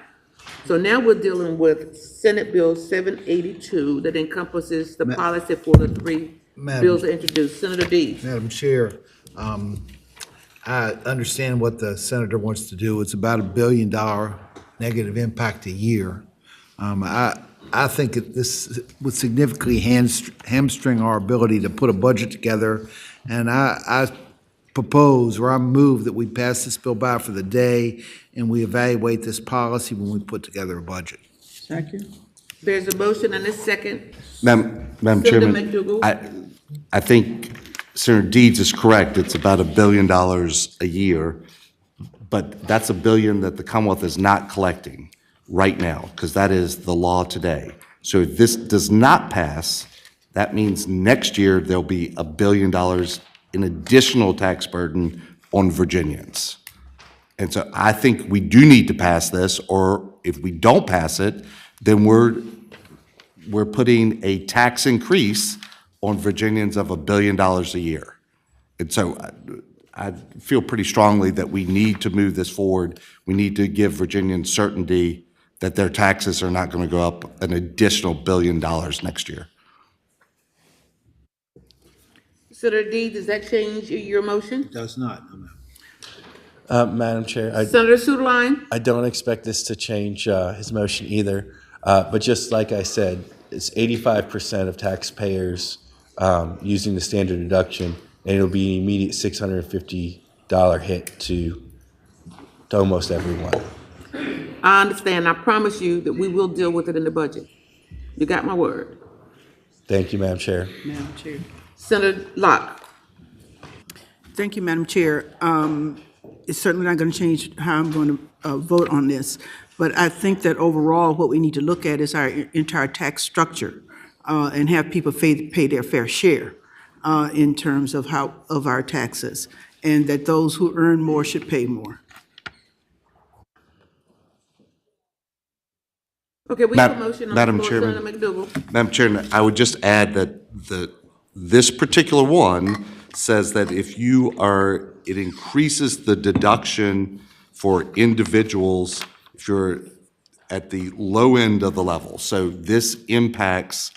So now we're dealing with Senate Bill 782 that encompasses the policy for the three bills introduced. Senator Dees. Madam Chair, I understand what the senator wants to do. It's about $1 billion negative impact a year. I think this would significantly hamstring our ability to put a budget together, and I propose, or I move that we pass this bill by for the day and we evaluate this policy when we put together a budget. Second. There's a motion and a second. Madam Senator Chairman, McDougal. I think Senator Deeds is correct. It's about $1 billion a year, but that's $1 billion that the Commonwealth is not collecting right now, because that is the law today. So if this does not pass, that means next year there'll be $1 billion in additional tax burden on Virginians. And so I think we do need to pass this, or if we don't pass it, then we're putting a tax increase on Virginians of $1 billion a year. And so I feel pretty strongly that we need to move this forward. We need to give Virginians certainty that their taxes are not going to go up an additional $1 billion next year. Senator Dees, does that change your motion? It does not, no, ma'am. Madam Chair, Senator Suderline. I don't expect this to change his motion either. But just like I said, it's 85% of taxpayers using the standard deduction, and it'll be an immediate $650 hit to almost everyone. I understand. I promise you that we will deal with it in the budget. You got my word. Thank you, Madam Chair. Madam Chair. Senator Locke. Thank you, Madam Chair. It's certainly not going to change how I'm going to vote on this, but I think that overall what we need to look at is our entire tax structure and have people pay their fair share in terms of our taxes. and that those who earn more should pay more. Okay, we have a motion on the Madam floor, Chairman. Senator McDougal. Madam Chair, I would just add that this particular one says that if it increases the deduction for individuals if you're at the low end of the level. So this impacts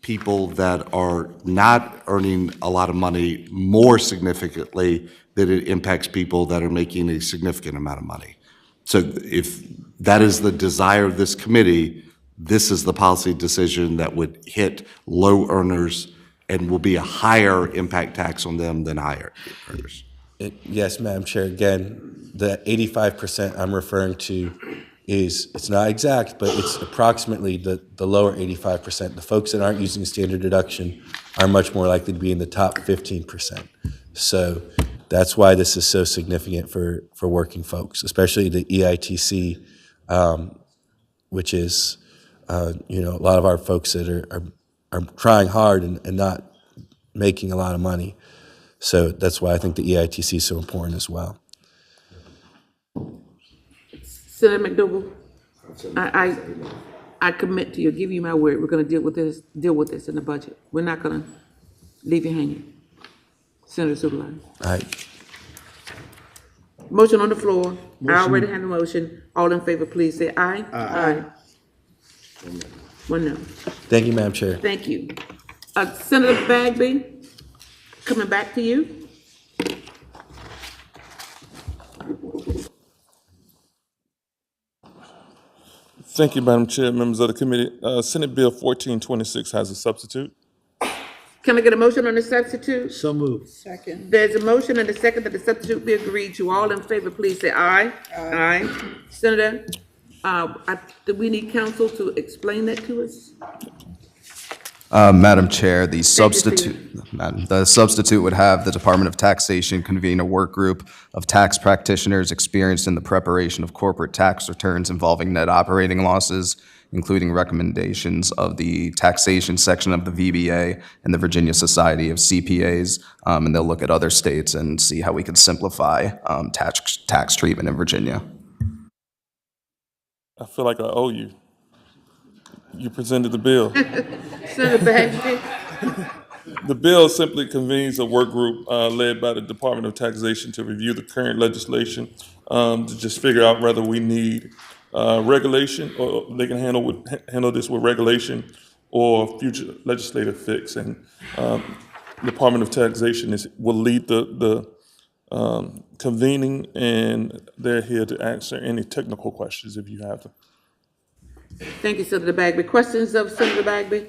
people that are not earning a lot of money more significantly than it impacts people that are making a significant amount of money. So if that is the desire of this committee, this is the policy decision that would hit low earners and will be a higher impact tax on them than higher earners. Yes, Madam Chair. Again, the 85% I'm referring to it's not exact, but it's approximately the lower 85%. The folks that aren't using standard deduction are much more likely to be in the top 15%. So that's why this is so significant for working folks, especially the EITC, which is, a lot of our folks that are trying hard and not making a lot of money. So that's why I think the EITC is so important as well. Senator McDougal, I commit to you, give you my word, we're gonna deal with this in the budget. We're not gonna leave you hanging. Senator Supervisor. All right. Motion on the floor. I already have the motion. All in favor, please say aye. Aye. One no. Thank you, Madam Chair. Thank you. Senator Bagby, coming back to you. Thank you, Madam Chair, members of the committee. Senate Bill 1426 has a substitute. Can I get a motion on the substitute? So moved. Second. There's a motion and a second that the substitute be agreed to. All in favor, please say aye. Aye. Senator, do we need counsel to explain that to us? Madam Chair, the substitute would have the Department of Taxation convene a work group of tax practitioners experienced in the preparation of corporate tax returns involving net operating losses, including recommendations of the taxation section of the VBA and the Virginia Society of CPAs, and they'll look at other states and see how we can simplify tax treatment in Virginia. I feel like I owe you. You presented the bill. Senator Bagby. The bill simply convenes a work group led by the Department of Taxation to review the current legislation to just figure out whether we need regulation, or they can handle this with regulation or future legislative fix. And Department of Taxation will lead the convening, and they're here to answer any technical questions if you have them. Thank you, Senator Bagby. Questions of Senator Bagby?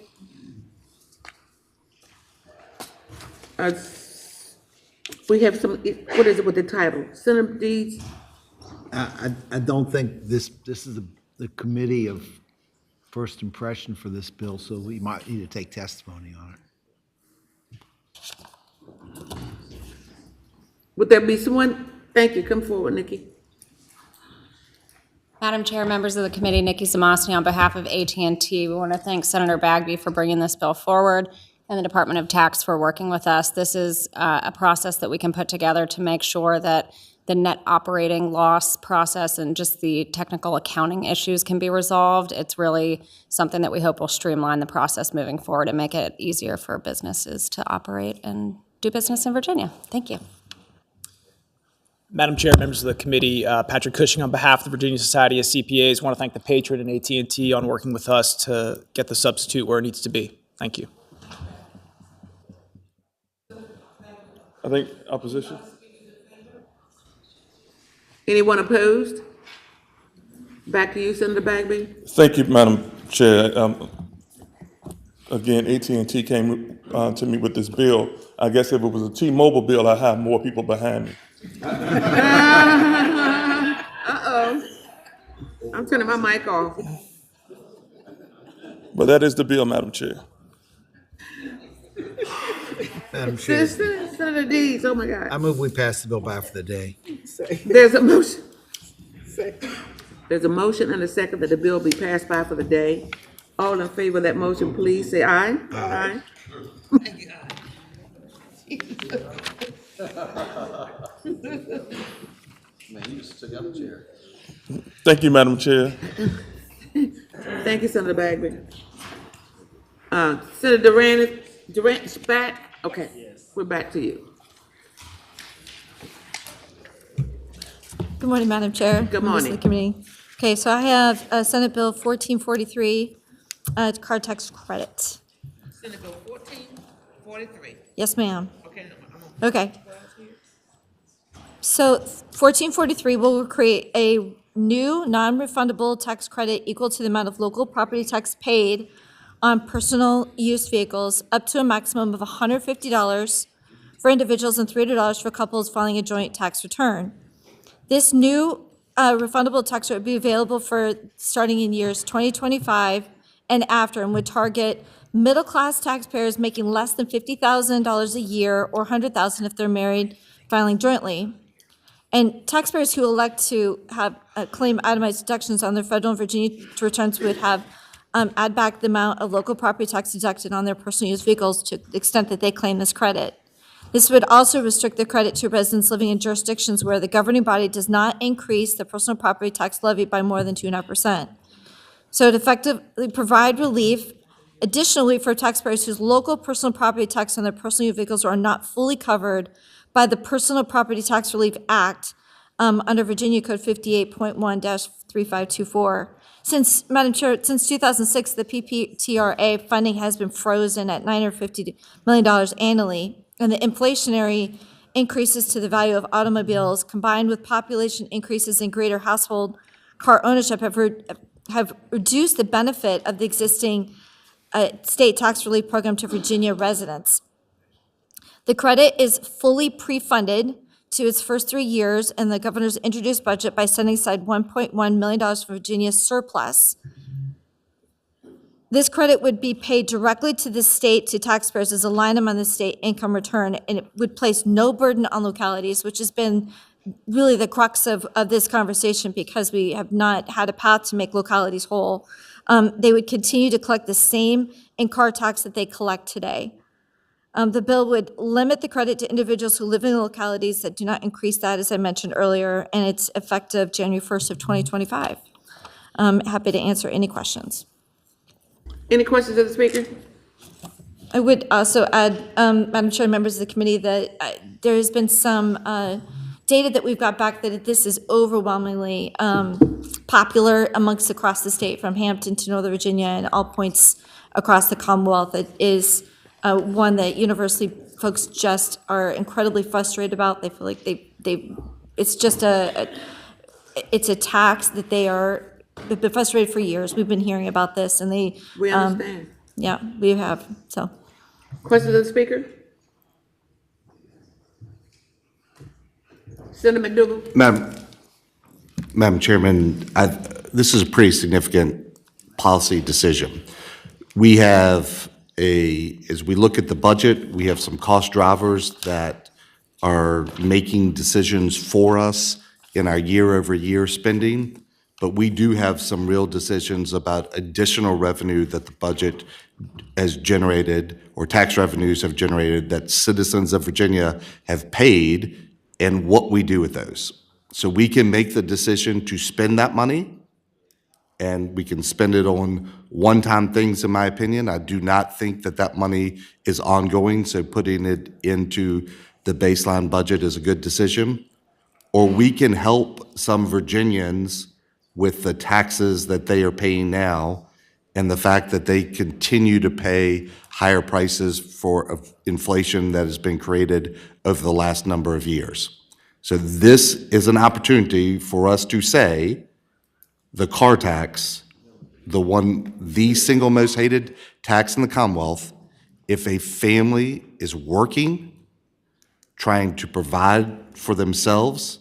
We have some, what is it with the title? Senator Deeds? I don't think this is the committee of first impression for this bill, so we might need to take testimony on it. Would there be someone? Thank you. Come forward, Nikki. Madam Chair, members of the committee, Nikki Zamosny on behalf of AT&T. We want to thank Senator Bagby for bringing this bill forward and the Department of Tax for working with us. This is a process that we can put together to make sure that the net operating loss process and just the technical accounting issues can be resolved. It's really something that we hope will streamline the process moving forward and make it easier for businesses to operate and do business in Virginia. Thank you. Madam Chair, members of the committee, Patrick Cushing on behalf of the Virginia Society of CPAs, want to thank the Patriot and AT&T on working with us to get the substitute where it needs to be. Thank you. I think opposition. Anyone opposed? Back to you, Senator Bagby. Thank you, Madam Chair. Again, AT&T came to me with this bill. I guess if it was a T-Mobile bill, I'd have more people behind me. Uh-oh. I'm turning my mic off. But that is the bill, Madam Chair. Madam Chair, Senator Deeds, oh my God. I move we pass the bill by for the day. There's a motion. There's a motion and a second that the bill be passed by for the day. All in favor of that motion, please say aye. Aye. Thank you, Madam Chair. Thank you, Senator Bagby. Senator Durant's back? Okay, we're back to you. Good morning, Madam Chair. Good members of morning. the committee. Okay, so I have Senate Bill 1443, car tax credit. Senate Bill 1443. Yes, ma'am. Okay. Okay. So 1443 will create a new non-refundable tax credit equal to the amount of local property tax paid on personal use vehicles up to a maximum of $150 for individuals and $300 for couples filing a joint tax return. This new refundable tax rate would be available for starting in years 2025 and after, and would target middle-class taxpayers making less than $50,000 a year or $100,000 if they're married filing jointly. And taxpayers who elect to have claim itemized deductions on their federal and Virginia returns would have add back the amount of local property tax deducted on their personal use vehicles to the extent that they claim this credit. This would also restrict the credit to residents living in jurisdictions where the governing body does not increase the personal property tax levy by more than 2.5%. So it effectively provide relief additionally for taxpayers whose local personal property tax on their personal use vehicles are not fully covered by the Personal Property Tax Relief Act under Virginia Code 58.1-3524. Madam Chair, since 2006, the PPTRA funding has been frozen at $950 million annually, and the inflationary increases to the value of automobiles combined with population increases in greater household car ownership have reduced the benefit of the existing state tax relief program to Virginia residents. The credit is fully pre-funded to its first 3 years in the governor's introduced budget by setting aside $1.1 million for Virginia's surplus. This credit would be paid directly to the state, to taxpayers, as a line item on the state income return, and it would place no burden on localities, which has been really the crux of this conversation because we have not had a path to make localities whole. They would continue to collect the same in-car tax that they collect today. The bill would limit the credit to individuals who live in localities that do not increase that, as I mentioned earlier, and it's effective January 1st of 2025. I'm happy to answer any questions. Any questions of the speaker? I would also add, Madam Chair, members of the committee, that there has been some data that we've got back that this is overwhelmingly popular across the state, from Hampton to Northern Virginia and all points across the Commonwealth. It is one that universally folks just are incredibly frustrated about. They feel like it's just it's a tax that they've been frustrated for years. We've been hearing about this, and We understand. Yeah, we have. So, questions of the speaker? Senator McDougal. Madam Chairman, this is a pretty significant policy decision. We have as we look at the budget, we have some cost drivers that are making decisions for us in our year-over-year spending, but we do have some real decisions about additional revenue that the budget has generated, or tax revenues have generated, that citizens of Virginia have paid, and what we do with those. So we can make the decision to spend that money, and we can spend it on one-time things, in my opinion. I do not think that money is ongoing, so putting it into the baseline budget is a good decision. Or we can help some Virginians with the taxes that they are paying now and the fact that they continue to pay higher prices for inflation that has been created over the last number of years. So this is an opportunity for us to say the car tax, the single most hated tax in the Commonwealth, if a family is working, trying to provide for themselves,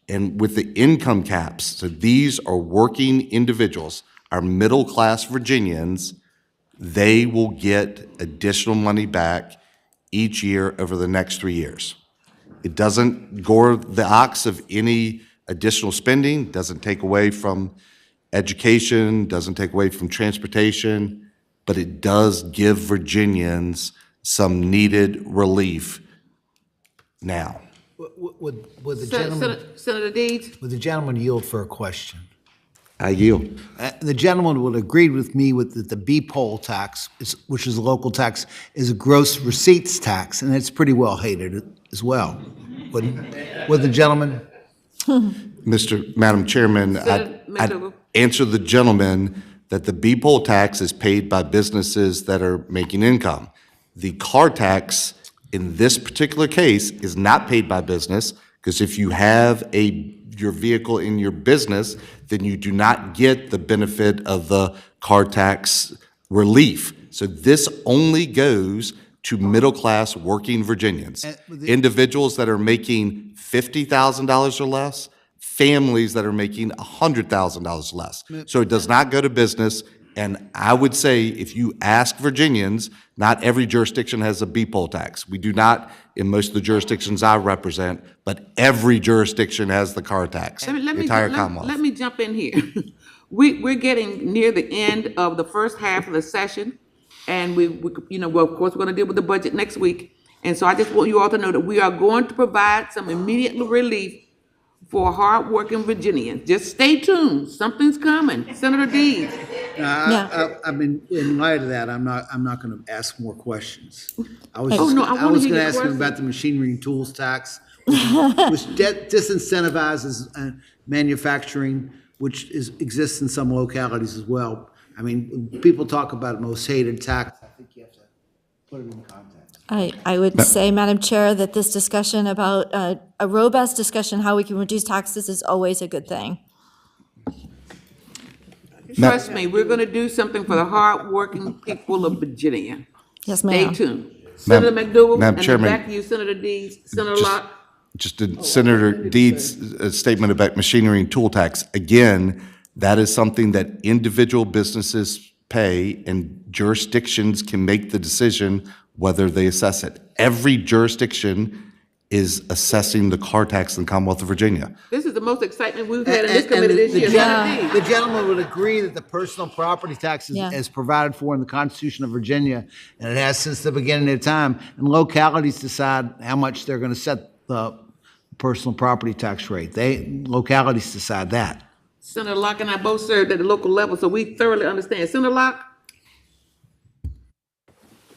and with the income caps, so these are working individuals, our middle-class Virginians, they will get additional money back each year over the next 3 years. It doesn't gore the ox of any additional spending, doesn't take away from education, doesn't take away from transportation, but it does give Virginians some needed relief now. Would the gentleman, Senator Deeds? would the gentleman yield for a question? I yield. The gentleman would agree with me with that the B-poll tax, which is a local tax, is a gross receipts tax, and it's pretty well hated as well. Would the gentleman? Madam Chairman, I'd answer the gentleman that the B-poll tax is paid by businesses that are making income. The car tax in this particular case is not paid by business, because if you have your vehicle in your business, then you do not get the benefit of the car tax relief. So this only goes to middle-class working Virginians, individuals that are making $50,000 or less, families that are making $100,000 less. So it does not go to business. And I would say, if you ask Virginians, not every jurisdiction has a B-poll tax. We do not in most of the jurisdictions I represent, but every jurisdiction has the car tax, the entire Commonwealth. Let me jump in here. We're getting near the end of the first half of the session, and well, of course, we're going to deal with the budget next week. And so I just want you all to know that we are going to provide some immediate relief for hardworking Virginians. Just stay tuned. Something's coming. Senator Deeds. I mean, in light of that, I'm not going to ask more questions. I was Oh, no, I wanna was hear going to your ask him question. about the machinery and tools tax, which disincentivizes manufacturing, which exists in some localities as well. I mean, when people talk about most hated tax, I think you have to put it in context. I would say, Madam Chair, that this discussion about, a robust discussion how we can reduce taxes is always a good thing. Trust me, we're going to do something for the hardworking people of Virginia. Yes, Stay ma'am. tuned. Senator McDougal, Madam and Chairman, then back to you, Senator Deeds, Senator Locke. Just Senator Deeds' statement about machinery and tool tax, again, that is something that individual businesses pay, and jurisdictions can make the decision whether they assess it. Every jurisdiction is assessing the car tax in the Commonwealth of Virginia. This is the most excitement we've had in this committee this year. Senator Deeds. The gentleman would agree that the personal property tax is provided for in the Constitution of Virginia, and it has since the beginning of time, and localities decide how much they're going to set the personal property tax rate. Localities decide that. Senator Locke and I both served at the local level, so we thoroughly understand. Senator Locke?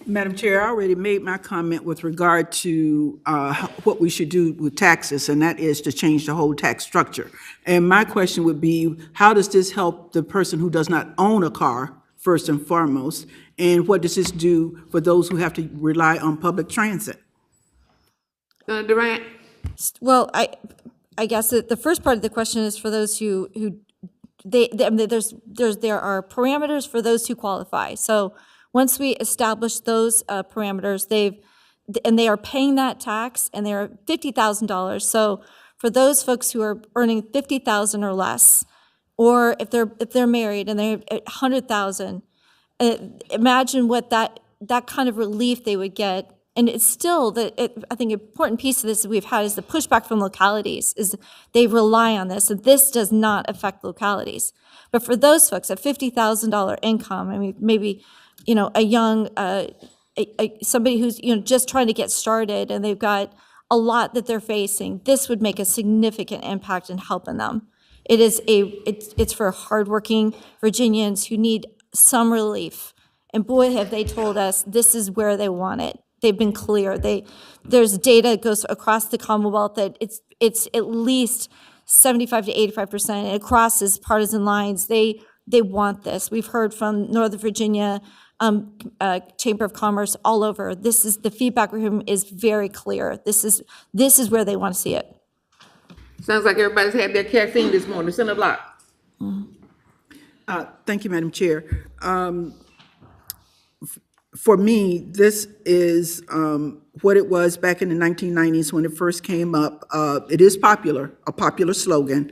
Madam Chair, I already made my comment with regard to what we should do with taxes, and that is to change the whole tax structure. And my question would be, how does this help the person who does not own a car, first and foremost? And what does this do for those who have to rely on public transit? Senator Durant? Well, I guess that the first part of the question is for those who I mean, there are parameters for those who qualify. So once we establish those parameters, they are paying that tax, and they are $50,000. So for those folks who are earning $50,000 or less, or if they're married and they're at $100,000, imagine what that kind of relief they would get. And it's still I think an important piece of this that we've had is the pushback from localities, is they rely on this, and this does not affect localities. But for those folks at $50,000 income, I mean, maybe, a young, somebody who's, just trying to get started, and they've got a lot that they're facing, this would make a significant impact in helping them. It's for hardworking Virginians who need some relief. And boy, have they told us this is where they want it. They've been clear. There's data that goes across the Commonwealth that it's at least 75 to 85%, and it crosses partisan lines. They want this. We've heard from Northern Virginia Chamber of Commerce all over. This is the feedback from him is very clear. This is where they want to see it. Sounds like everybody's had their caffeine this morning. Senator Locke. Thank you, Madam Chair. For me, this is what it was back in the 1990s when it first came up. It is a popular slogan,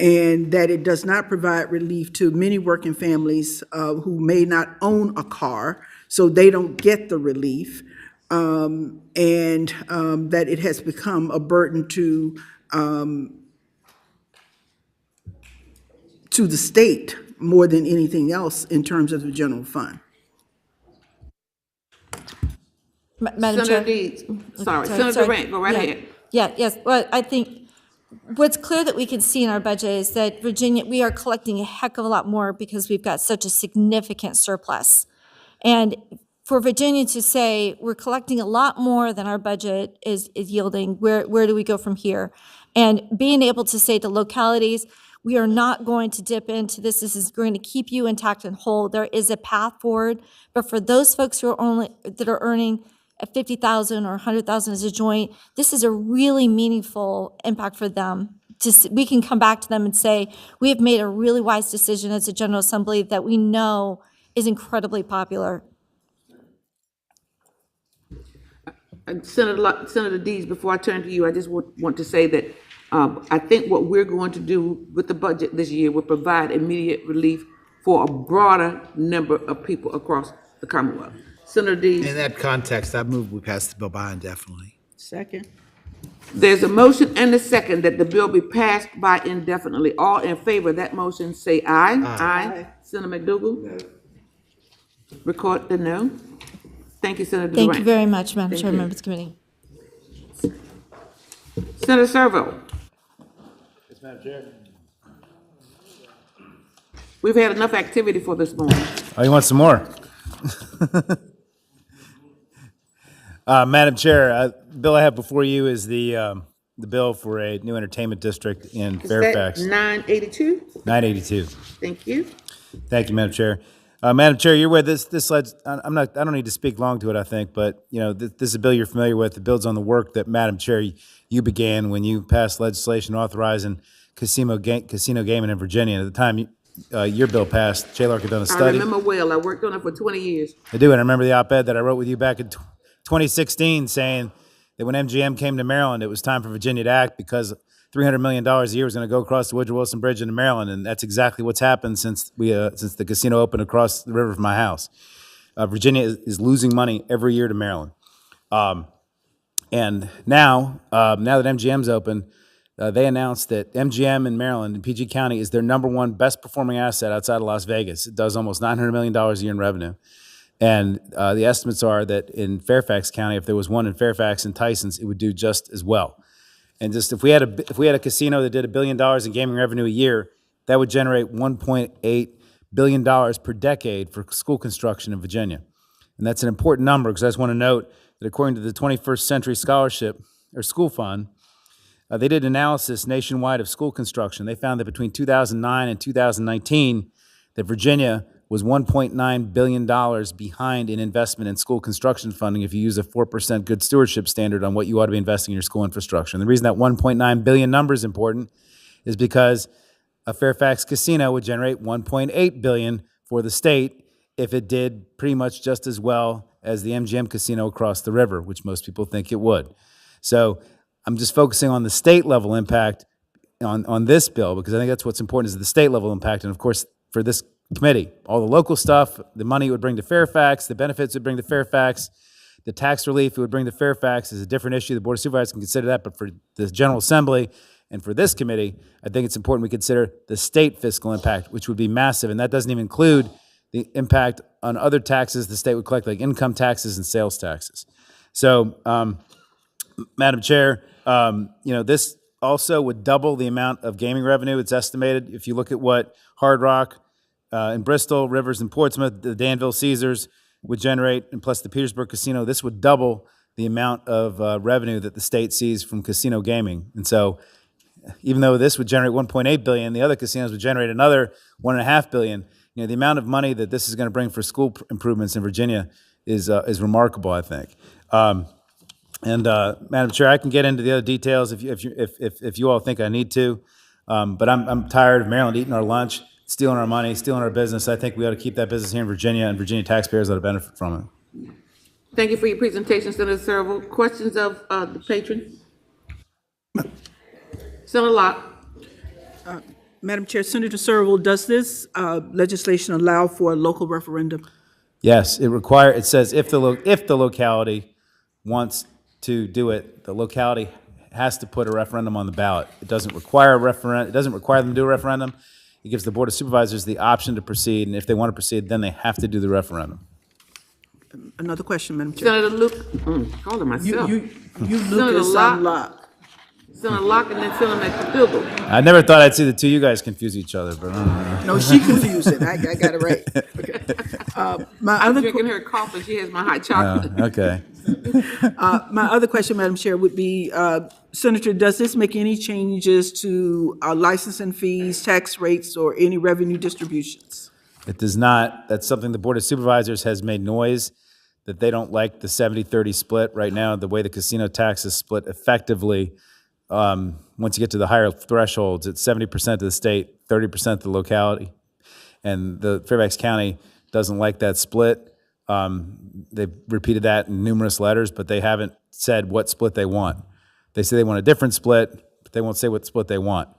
and that it does not provide relief to many working families who may not own a car, so they don't get the relief, and that it has become a burden to the state more than anything else in terms of the general fund. Madam Chair. Senator Deeds, sorry, Sorry, Senator sorry. Durant, go right Yeah. ahead. Yeah, yes, well, I think what's clear that we can see in our budget is that Virginia, we are collecting a heck of a lot more because we've got such a significant surplus. And for Virginia to say, we're collecting a lot more than our budget is yielding, where do we go from here? And being able to say to localities, we are not going to dip into this. This is going to keep you intact and whole. There is a path forward. But for those folks who are that are earning at 50,000 or 100,000 as a joint, this is a really meaningful impact for them. Just, we can come back to them and say, we have made a really wise decision as a General Assembly that we know is incredibly popular. Senator Deeds, before I turn to you, I just want to say that I think what we're going to do with the budget this year will provide immediate relief for a broader number of people across the Commonwealth. Senator Deeds. In that context, I move we pass the bill by indefinitely. Second. There's a motion and a second that the bill be passed by indefinitely. All in favor of that motion, say aye. Aye. Senator McDougal? Record the no. Thank you, Senator Durant. Thank you very much, Madam Thank Chair, you. members of the committee. Senator Servo? Yes, Madam Chair. We've had enough activity for this morning. Oh, you want some more? Madam Chair, the bill I have before you is the bill for a new entertainment district in Fairfax. Is that 982? 982. Thank you. Thank you, Madam Chair. Madam Chair, you're with this. I don't need to speak long to it, I think, but you know, this is a bill you're familiar with. It builds on the work that, Madam Chair, you began when you passed legislation authorizing casino gaming in Virginia. At the time your bill passed, J-Lark had done a study. I remember well. I worked on it for 20 years. I do, and I remember the op-ed that I wrote with you back in 2016 saying that when MGM came to Maryland, it was time for Virginia to act because $300 million a year was going to go across the Woodrow Wilson Bridge into Maryland, and that's exactly what's happened since the casino opened across the river from my house. Virginia is losing money every year to Maryland. And now that MGM's open, they announced that MGM in Maryland, in PG County, is their number one best performing asset outside of Las Vegas. It does almost $900 million a year in revenue. And the estimates are that in Fairfax County, if there was one in Fairfax and Tyson's, it would do just as well. And just if we had a casino that did $1 billion in gaming revenue a year, that would generate $1.8 billion per decade for school construction in Virginia. And that's an important number because I just want to note that according to the 21st Century Scholarship or School Fund, they did an analysis nationwide of school construction. They found that between 2009 and 2019, that Virginia was $1.9 billion behind in investment in school construction funding if you use a 4% good stewardship standard on what you ought to be investing in your school infrastructure. And the reason that $1.9 billion number is important is because a Fairfax casino would generate $1.8 billion for the state if it did pretty much just as well as the MGM casino across the river, which most people think it would. So I'm just focusing on the state level impact on this bill because I think that's what's important is the state level impact. And of course, for this committee, all the local stuff, the money it would bring to Fairfax, the benefits it would bring to Fairfax, the tax relief it would bring to Fairfax is a different issue. The Board of Supervisors can consider that, but for the General Assembly and for this committee, I think it's important we consider the state fiscal impact, which would be massive, and that doesn't even include the impact on other taxes the state would collect, like income taxes and sales taxes. So, Madam Chair, this also would double the amount of gaming revenue. It's estimated, if you look at what Hard Rock, in Bristol, Rivers, and Portsmouth, the Danville Caesars would generate, and plus the Petersburg Casino, this would double the amount of revenue that the state sees from casino gaming. And so even though this would generate $1.8 billion, the other casinos would generate another $1.5 billion. You know, the amount of money that this is going to bring for school improvements in Virginia is remarkable, I think. Madam Chair, I can get into the other details if you all think I need to, but I'm tired of Maryland eating our lunch, stealing our money, stealing our business. I think we ought to keep that business here in Virginia, and Virginia taxpayers ought to benefit from it. Thank you for your presentation, Senator Servo. Questions of the patron? Senator Locke. Madam Chair, Senator Servo, does this legislation allow for a local referendum? Yes, it says if the locality wants to do it, the locality has to put a referendum on the ballot. It doesn't require a referendum. It doesn't require them to do a referendum. It gives the Board of Supervisors the option to proceed, and if they want to proceed, then they have to do the referendum. Another question, Madam Chair. Senator Luke, calling myself. You Senator Lucas Locke. Locke. Senator Locke and then Senator McDougal. I never thought I'd see the two of you guys confuse each other, but I don't know. No, she confused it. I got it right. Okay. My I'm other drinking her coffee. She has my hot chocolate. Oh, okay. my other question, Madam Chair, would be, Senator, does this make any changes to licensing fees, tax rates, or any revenue distributions? It does not. That's something the Board of Supervisors has made noise that they don't like the 70-30 split right now, the way the casino tax is split effectively. Once you get to the higher thresholds, it's 70% to the state, 30% to the locality. And the Fairfax County doesn't like that split. They've repeated that in numerous letters, but they haven't said what split they want. They say they want a different split, but they won't say what split they want.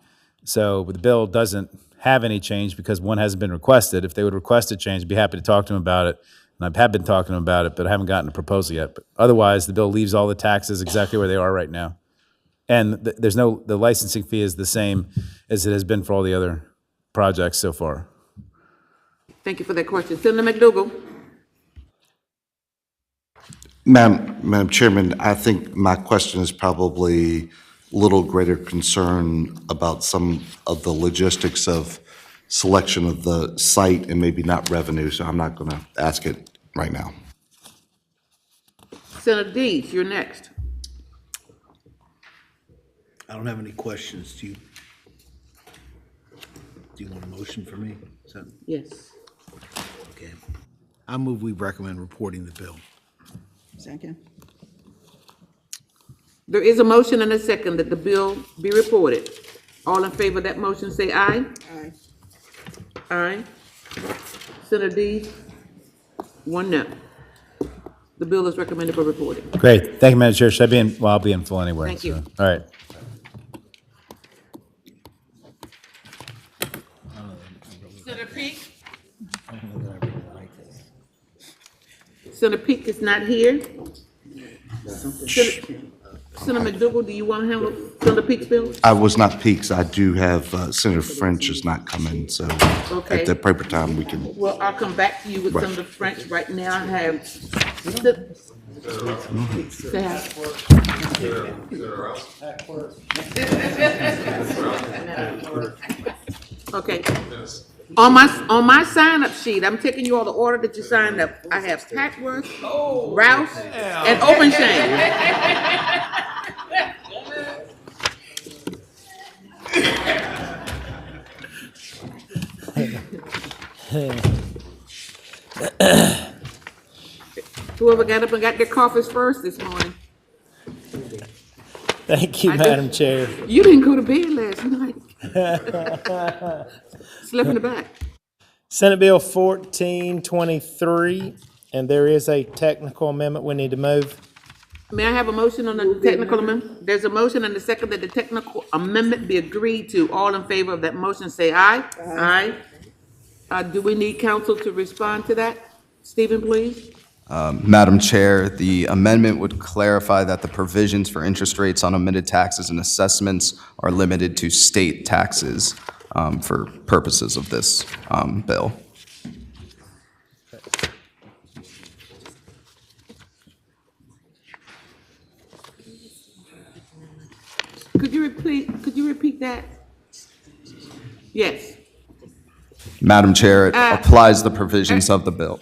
So the bill doesn't have any change because one hasn't been requested. If they would request a change, I'd be happy to talk to them about it. And I have been talking to them about it, but I haven't gotten a proposal yet. But otherwise, the bill leaves all the taxes exactly where they are right now. And the licensing fee is the same as it has been for all the other projects so far. Thank you for that question. Senator McDougal. Madam Chairman, I think my question is probably a little greater concern about some of the logistics of selection of the site and maybe not revenue, so I'm not going to ask it right now. Senator Deeds, you're next. I don't have any questions. Do you want a motion for me? Yes. Okay. I move we recommend reporting the bill. Second. There is a motion and a second that the bill be reported. All in favor of that motion, say aye. Aye. Aye. Senator Deeds, 1 no. The bill is recommended for reporting. Great. Thank you, Madam Chair. Should I be in? Well, I'll be in full anyway. Thank you. All right. Senator Peake? Senator Peake is not here. Senator McDougal, do you want to handle Senator Peake's bill? I was not Peaks. I do have Senator French is not coming, so Okay. at the proper time we can. Well, I'll come back to you with Right. Senator French. Right now, I have staff. Okay. On my sign-up sheet, I'm taking you all the order that you signed up. I have Packworth, Rouse, and Whoever got up and got their coffees first this morning. Thank you, I Madam just- Chair. You didn't go to bed last night. Slept in the back. Senate Bill 1423, and there is a technical amendment we need to move. May I have a motion on the technical amendment? There's a motion and a second that the technical amendment be agreed to. All in favor of that motion, say aye. Aye. Do we need counsel to respond to that? Stephen, please. Madam Chair, the amendment would clarify that the provisions for interest rates on omitted taxes and assessments are limited to state taxes for purposes of this bill. Could you repeat that? Yes. Madam Chair, it applies the provisions of the bill.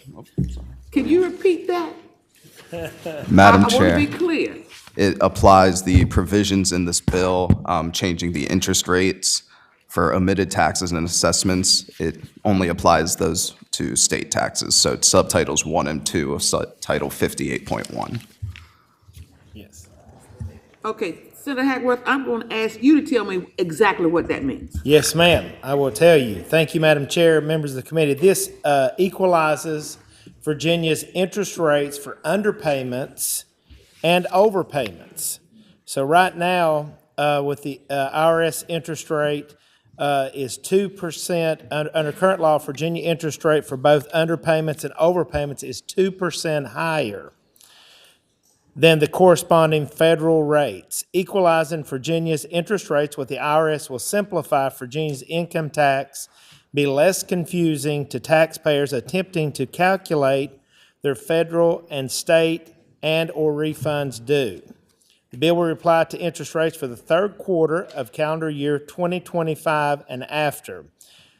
Can you repeat that? Madam I Chair. want to be clear. It applies the provisions in this bill, changing the interest rates for omitted taxes and assessments. It only applies those to state taxes, so it's subtitles 1 and 2 of Title 58.1. Yes. Okay, Senator Hackworth, I'm going to ask you to tell me exactly what that means. Yes, ma'am. I will tell you. Thank you, Madam Chair, members of the committee. This equalizes Virginia's interest rates for underpayments and overpayments. So right now, with the IRS interest rate is 2%. Under current law, Virginia interest rate for both underpayments and overpayments is 2% higher than the corresponding federal rates. Equalizing Virginia's interest rates with the IRS will simplify Virginia's income tax, be less confusing to taxpayers attempting to calculate their federal and state and/or refunds due. The bill will apply to interest rates for the third quarter of calendar year 2025 and after.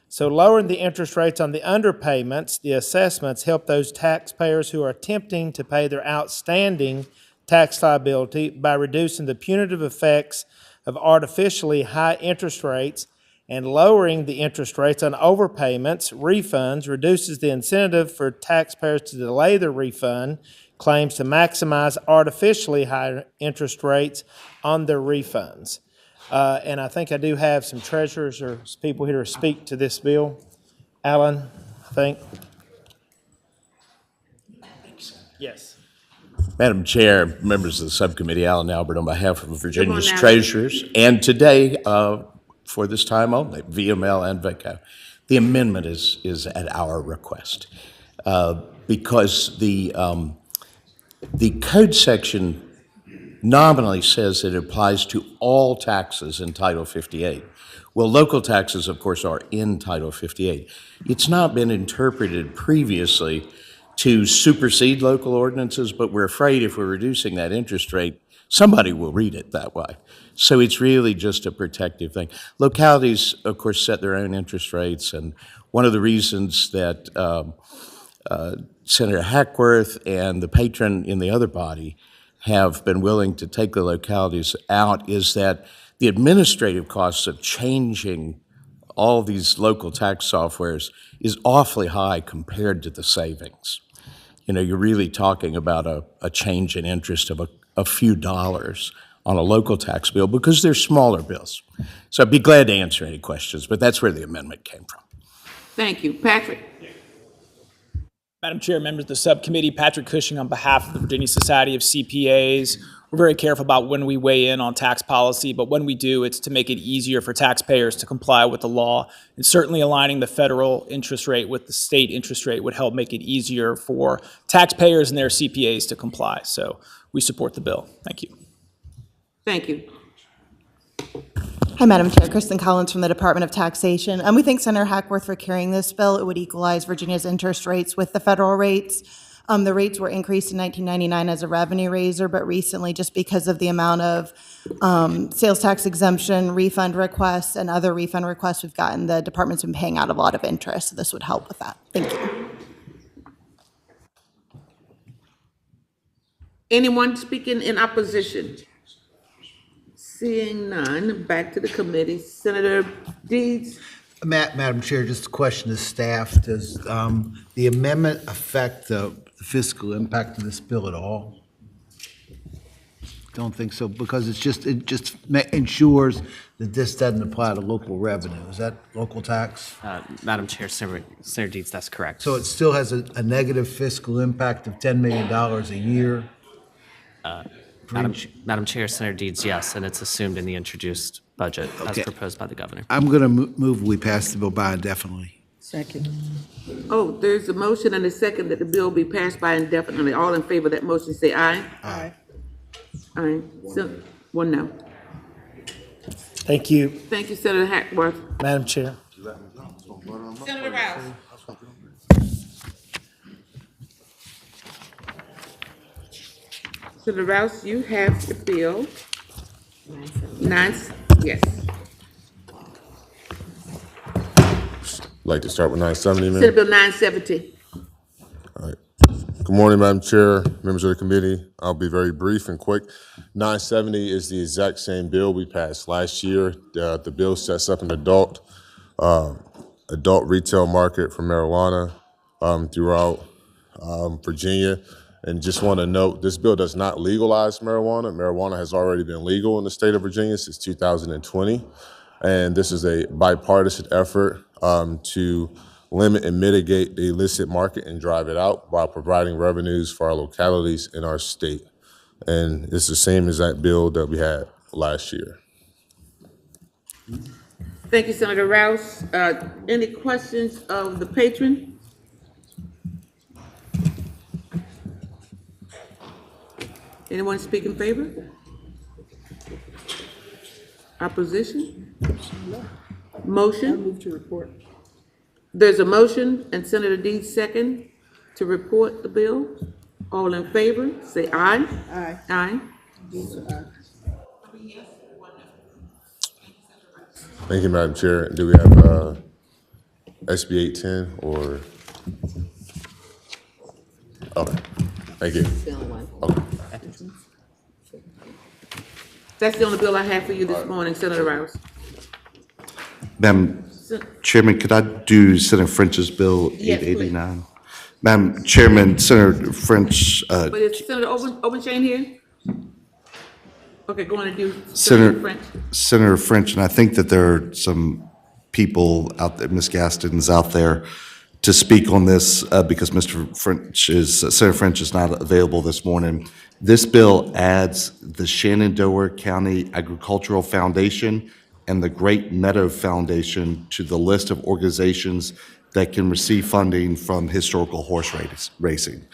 So lowering the interest rates on the underpayments, the assessments, help those taxpayers who are attempting to pay their outstanding tax liability by reducing the punitive effects of artificially high interest rates, and lowering the interest rates on overpayments, refunds, reduces the incentive for taxpayers to delay their refund claims to maximize artificially high interest rates on their refunds. And I think I do have some treasurers or people here to speak to this bill. Alan, I think. Yes. Madam Chair, members of the subcommittee, Alan Albert on behalf of Virginia's treasurers, and today, for this time only, VML and VECO, the amendment is at our request because the code section nominally says it applies to all taxes in Title 58. Well, local taxes, of course, are in Title 58. It's not been interpreted previously to supersede local ordinances, but we're afraid if we're reducing that interest rate, somebody will read it that way. So it's really just a protective thing. Localities, of course, set their own interest rates, and one of the reasons that Senator Hackworth and the patron in the other body have been willing to take the localities out is that the administrative costs of changing all these local tax softwares is awfully high compared to the savings. You know, you're really talking about a change in interest of a few dollars on a local tax bill because they're smaller bills. So I'd be glad to answer any questions, but that's where the amendment came from. Thank you. Patrick. Madam Chair, members of the subcommittee, Patrick Cushing on behalf of the Virginia Society of CPAs. We're very careful about when we weigh in on tax policy, but when we do, it's to make it easier for taxpayers to comply with the law. And certainly aligning the federal interest rate with the state interest rate would help make it easier for taxpayers and their CPAs to comply. So we support the bill. Thank you. Thank you. Hi, Madam Chair. Kristen Collins from the Department of Taxation. We thank Senator Hackworth for carrying this bill. It would equalize Virginia's interest rates with the federal rates. The rates were increased in 1999 as a revenue raiser, but recently, just because of the amount of sales tax exemption, refund requests, and other refund requests we've gotten, the department's been paying out a lot of interest, so this would help with that. Thank you. Anyone speaking in opposition? Seeing none, back to the committee. Senator Deeds. Madam Chair, just a question to staff. Does the amendment affect the fiscal impact of this bill at all? Don't think so, because it just ensures that this doesn't apply to local revenue. Is that local tax? Madam Chair, Senator Deeds, that's correct. So it still has a negative fiscal impact of $10 million a year? Madam Chair, Senator Deeds, yes, and it's assumed in the introduced budget as proposed by the governor. I'm going to move we pass the bill by indefinitely. Second. Oh, there's a motion and a second that the bill be passed by indefinitely. All in favor of that motion, say aye. Aye. Aye. So, one no. Thank you. Thank you, Senator Hackworth. Madam Chair. Senator Rouse. Senator Rouse, you have the bill. Yes. Like to start with 970, ma'am? Senate Bill 970. All right. Good morning, Madam Chair, members of the committee. I'll be very brief and quick. 970 is the exact same bill we passed last year. The bill sets up an adult retail market for marijuana throughout Virginia. And just want to note, this bill does not legalize marijuana. Marijuana has already been legal in the state of Virginia since 2020. And this is a bipartisan effort to limit and mitigate the illicit market and drive it out while providing revenues for our localities in our state. And it's the same exact bill that we had last year. Thank you, Senator Rouse. Any questions of the patron? Anyone speak in favor? Opposition? Motion? Move to report. There's a motion and Senator Deeds second. to report the bill? All in favor, say aye. Aye. Aye. Thank you, Madam Chair. Do we have SB 810 or? Okay, thank you. Okay. That's the only bill I have for you this morning, Senator Rouse. Madam Chairman, could I do Senator French's bill Yes, please. 889? Madam Chairman, Senator French, But is Senator Obenshain here? Okay, go on and do Senator French. Senator French, and I think that there are some people out there, Ms. Gaston's out there to speak on this because Senator French is not available this morning. This bill adds the Shenandoah County Agricultural Foundation and the Great Meadow Foundation to the list of organizations that can receive funding from historical horse racing.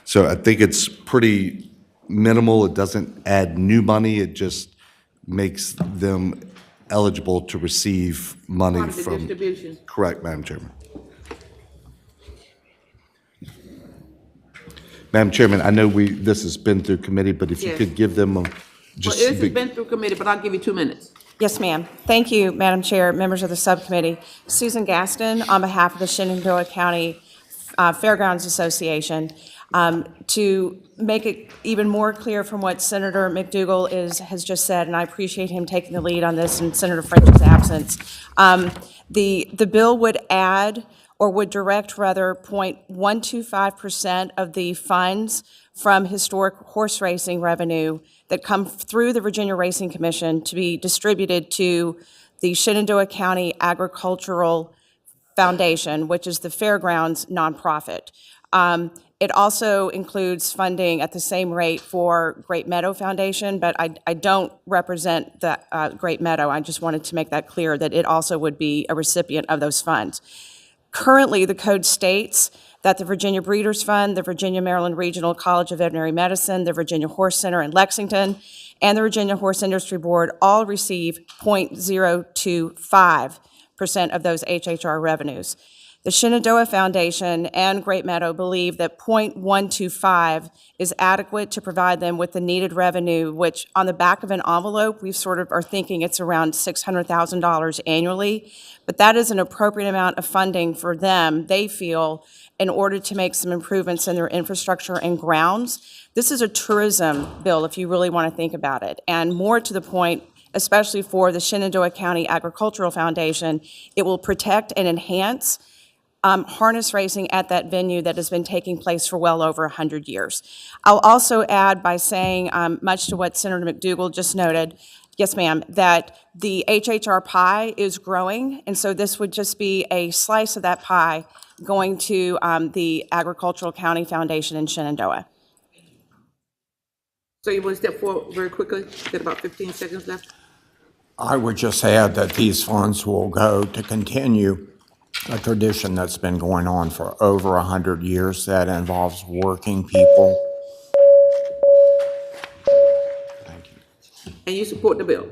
So I think it's pretty minimal. It doesn't add new money. It just makes them eligible to receive money Part of the from. distribution. Correct, Madam Chairman. Madam Chairman, I know this has been through committee, but if you Yes. could give them Well, just. this has been through committee, but I'll give you 2 minutes. Yes, ma'am. Thank you, Madam Chair, members of the subcommittee. Susan Gaston, on behalf of the Shenandoah County Fairgrounds Association, to make it even more clear from what Senator McDougal has just said, and I appreciate him taking the lead on this in Senator French's absence. The bill would add, or would direct rather, 0.125% of the funds from historic horse racing revenue that come through the Virginia Racing Commission to be distributed to the Shenandoah County Agricultural Foundation, which is the fairgrounds nonprofit. It also includes funding at the same rate for Great Meadow Foundation, but I don't represent the Great Meadow. I just wanted to make that clear that it also would be a recipient of those funds. Currently, the code states that the Virginia Breeders' Fund, the Virginia Maryland Regional College of Veterinary Medicine, the Virginia Horse Center in Lexington, and the Virginia Horse Industry Board all receive 0.025% of those HHR revenues. The Shenandoah Foundation and Great Meadow believe that 0.125 is adequate to provide them with the needed revenue, which on the back of an envelope, we sort of are thinking it's around $600,000 annually. But that is an appropriate amount of funding for them, they feel, in order to make some improvements in their infrastructure and grounds. This is a tourism bill, if you really want to think about it. And more to the point, especially for the Shenandoah County Agricultural Foundation, it will protect and enhance harness racing at that venue that has been taking place for well over 100 years. I'll also add by saying, much to what Senator McDougal just noted, yes, ma'am, that the HHR pie is growing, and so this would just be a slice of that pie going to the Agricultural County Foundation in Shenandoah. So you want to step forward very quickly? Got about 15 seconds left. I would just add that these funds will go to continue a tradition that's been going on for over 100 years that involves working people. And you support the bill?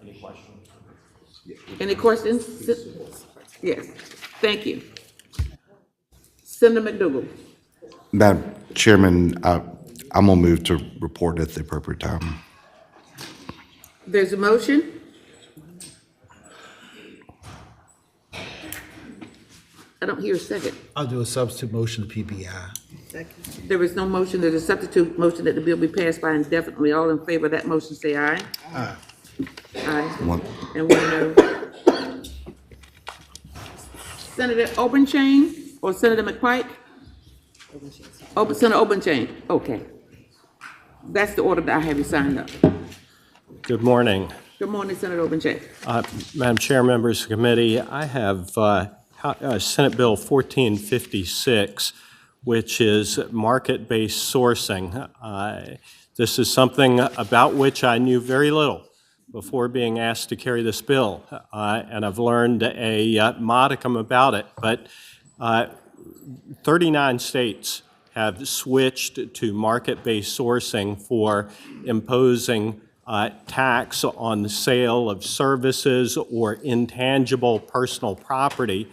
Any questions? Any questions? Yes, thank you. Senator McDougal. Madam Chairman, I'm gonna move to report at the appropriate time. There's a motion. I don't hear a second. I'll do a substitute motion to PPI. There is no motion. There's a substitute motion that the bill be passed by indefinitely. All in favor of that motion, say aye. Aye. Aye. One. And one no. Senator Obenshain or Senator McPike? Senator Obenshain, okay. That's the order that I have you signed up. Good morning. Good morning, Senator Obenshain. Madam Chair, members of the committee, I have Senate Bill 1456, which is market-based sourcing. This is something about which I knew very little before being asked to carry this bill, and I've learned a modicum about it. But 39 states have switched to market-based sourcing for imposing tax on the sale of services or intangible personal property.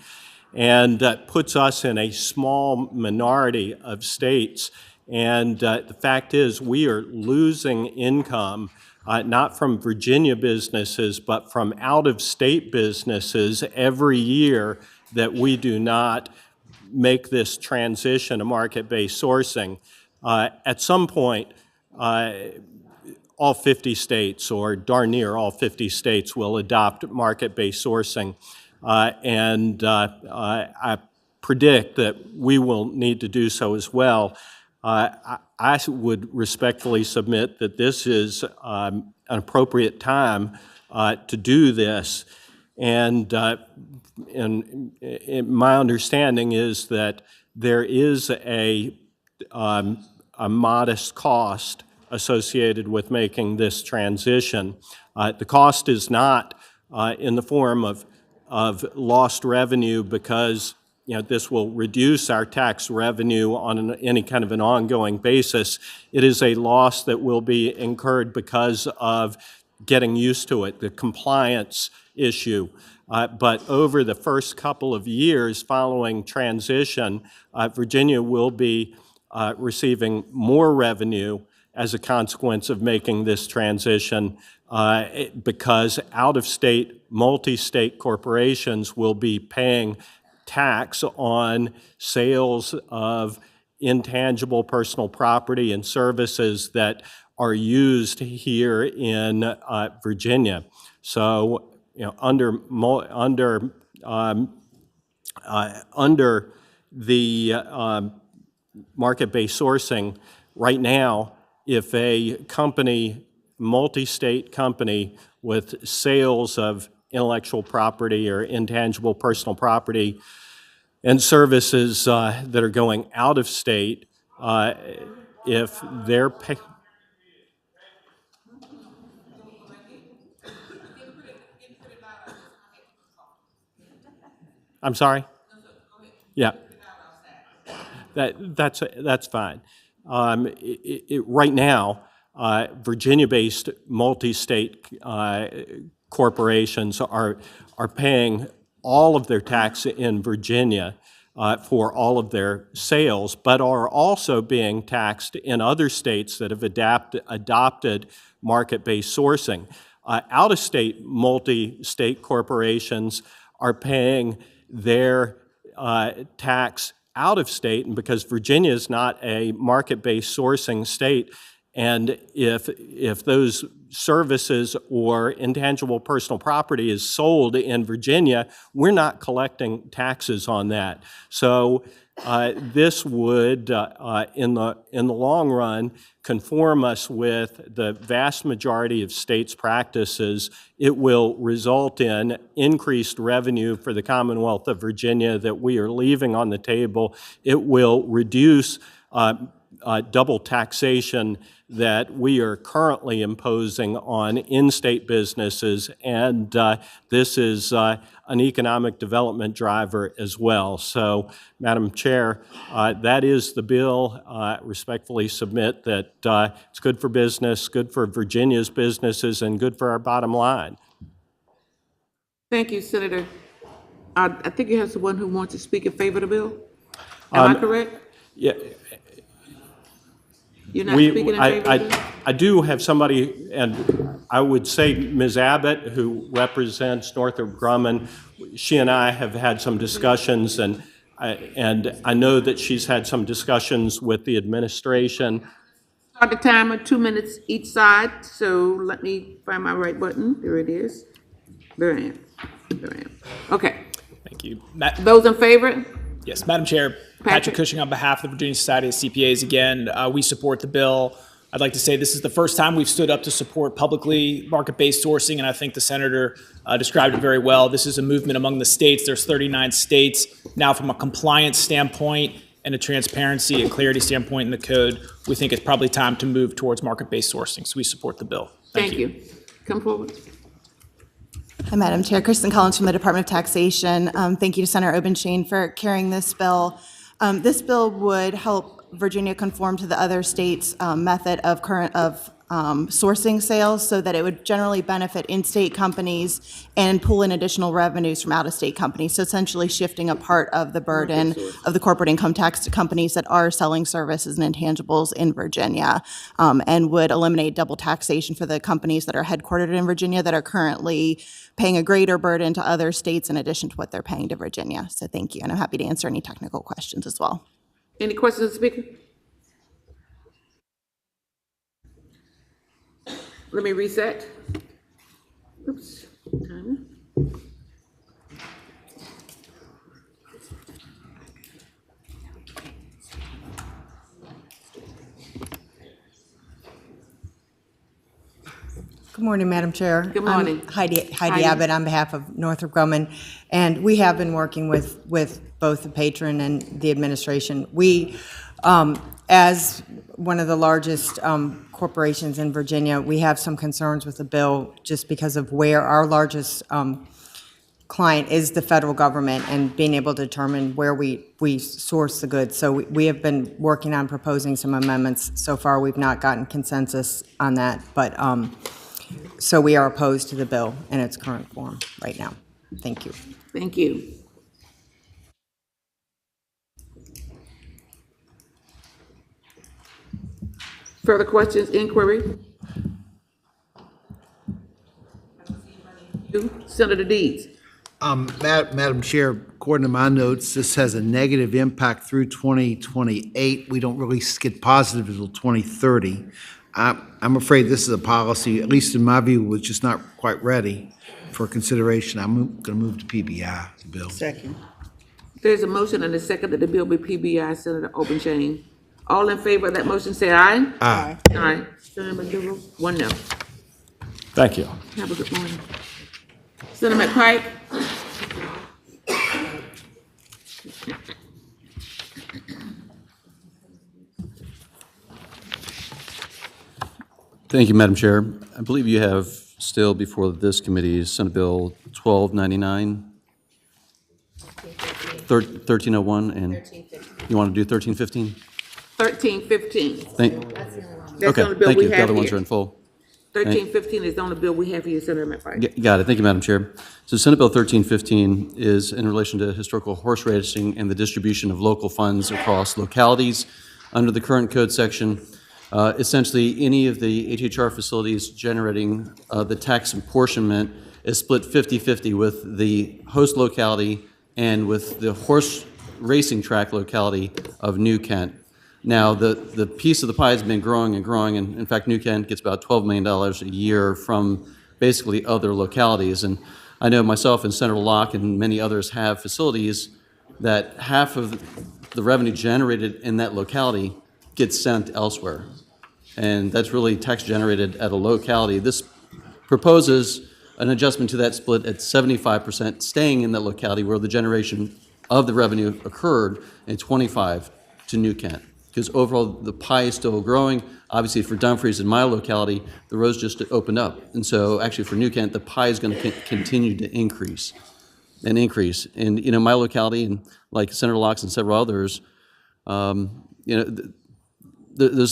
and puts us in a small minority of states. And the fact is, we are losing income, not from Virginia businesses, but from out-of-state businesses every year that we do not make this transition to market-based sourcing. At some point, all 50 states, or darn near all 50 states, will adopt market-based sourcing. I predict that we will need to do so as well. I would respectfully submit that this is an appropriate time to do this. And my understanding is that there is a modest cost associated with making this transition. The cost is not in the form of lost revenue, because this will reduce our tax revenue on any kind of an ongoing basis. It is a loss that will be incurred because of getting used to it, the compliance issue. But over the first couple of years following transition, Virginia will be receiving more revenue as a consequence of making this transition, because out-of-state, multi-state corporations will be paying tax on sales of intangible personal property and services that are used here in Virginia. So, under the market-based sourcing, right now, if a company, multi-state company with sales of intellectual property or intangible personal property and services that are going out of state, if they're I'm sorry? Yeah. That's fine. Right now, Virginia-based multi-state corporations are paying all of their tax in Virginia for all of their sales, but are also being taxed in other states that have adopted market-based sourcing. Out-of-state multi-state corporations are paying their tax out of state, and because Virginia is not a market-based sourcing state, and if those services or intangible personal property is sold in Virginia, we're not collecting taxes on that. So this would, in the long run, conform us with the vast majority of states' practices. It will result in increased revenue for the Commonwealth of Virginia that we are leaving on the table. It will reduce double taxation that we are currently imposing on in-state businesses, and this is an economic development driver as well. So, Madam Chair, that is the bill. Respectfully submit that it's good for business, good for Virginia's businesses, and good for our bottom line. Thank you, Senator. I think you have someone who wants to speak in favor of the bill. Am I correct? Yeah. You're not speaking in favor of the bill? I do have somebody, and I would say Ms. Abbott, who represents Northrop Grumman. She and I have had some discussions, and I know that she's had some discussions with the administration. Start the timer, 2 minutes each side. So let me find my right button. There it is. There I am. There I am. Okay. Thank you. Those in favor? Yes, Madam Chair, Patrick Cushing on behalf of the Virginia Society of CPAs. Again, we support the bill. I'd like to say this is the first time we've stood up to support publicly market-based sourcing, and I think the Senator described it very well. This is a movement among the states. There's 39 states. Now, from a compliance standpoint and a transparency and clarity standpoint in the code, we think it's probably time to move towards market-based sourcing, so we support the bill. Thank you. Come forward. Hi, Madam Chair. Kristen Collins from the Department of Taxation. Thank you to Senator Obenshain for carrying this bill. This bill would help Virginia conform to the other states' method of sourcing sales so that it would generally benefit in-state companies and pull in additional revenues from out-of-state companies. So essentially shifting a part of the burden of the corporate income tax to companies that are selling services and intangibles in Virginia, and would eliminate double taxation for the companies that are headquartered in Virginia that are currently paying a greater burden to other states in addition to what they're paying to Virginia. So thank you, and I'm happy to answer any technical questions as well. Any questions of the speaker? Let me reset. Oops. Timer. Good morning, Madam Chair. Good morning. I'm Heidi Abbott on behalf of Northrop Grumman, and we have been working with both the patron and the administration. We, as one of the largest corporations in Virginia, we have some concerns with the bill just because of where our largest client is the federal government and being able to determine where we source the goods. So we have been working on proposing some amendments. So far, we've not gotten consensus on that, but so we are opposed to the bill in its current form right now. Thank you. Thank you. Further questions, inquiry? Senator Deeds. Madam Chair, according to my notes, this has a negative impact through 2028. We don't really get positive until 2030. I'm afraid this is a policy, at least in my view, was just not quite ready for consideration. I'm going to move to PBI, the bill. Second. There's a motion and a second that the bill be PBI. Senator Obenshain. All in favor of that motion, say aye. Aye. Aye. Senator McDougal, 1 no. Thank you. Have a good morning. Senator McPike. Thank you, Madam Chair. I believe you have still before this committee Senate Bill 1299, 1301, and you want to do 1315? 1315. That's the okay, only bill thank we you. The have other ones here. are in full. 1315 is the only bill we have here, Senator McPike. Got it. Thank you, Madam Chair. So Senate Bill 1315 is in relation to historical horse racing and the distribution of local funds across localities. Under the current code section, essentially any of the HHR facilities generating the tax apportionment is split 50-50 with the host locality and with the horse racing track locality of New Kent. Now, the piece of the pie has been growing and growing, and in fact, New Kent gets about $12 million a year from basically other localities. And I know myself and Senator Locke and many others have facilities that half of the revenue generated in that locality gets sent elsewhere. And that's really tax generated at a locality. This proposes an adjustment to that split at 75% staying in that locality where the generation of the revenue occurred, and 25 to New Kent. Because overall, the pie is still growing. Obviously, for Dumfries in my locality, the roads just opened up. And so actually for New Kent, the pie is going to continue to increase and increase. And, you know, my locality, and like Senator Locke's and several others, there's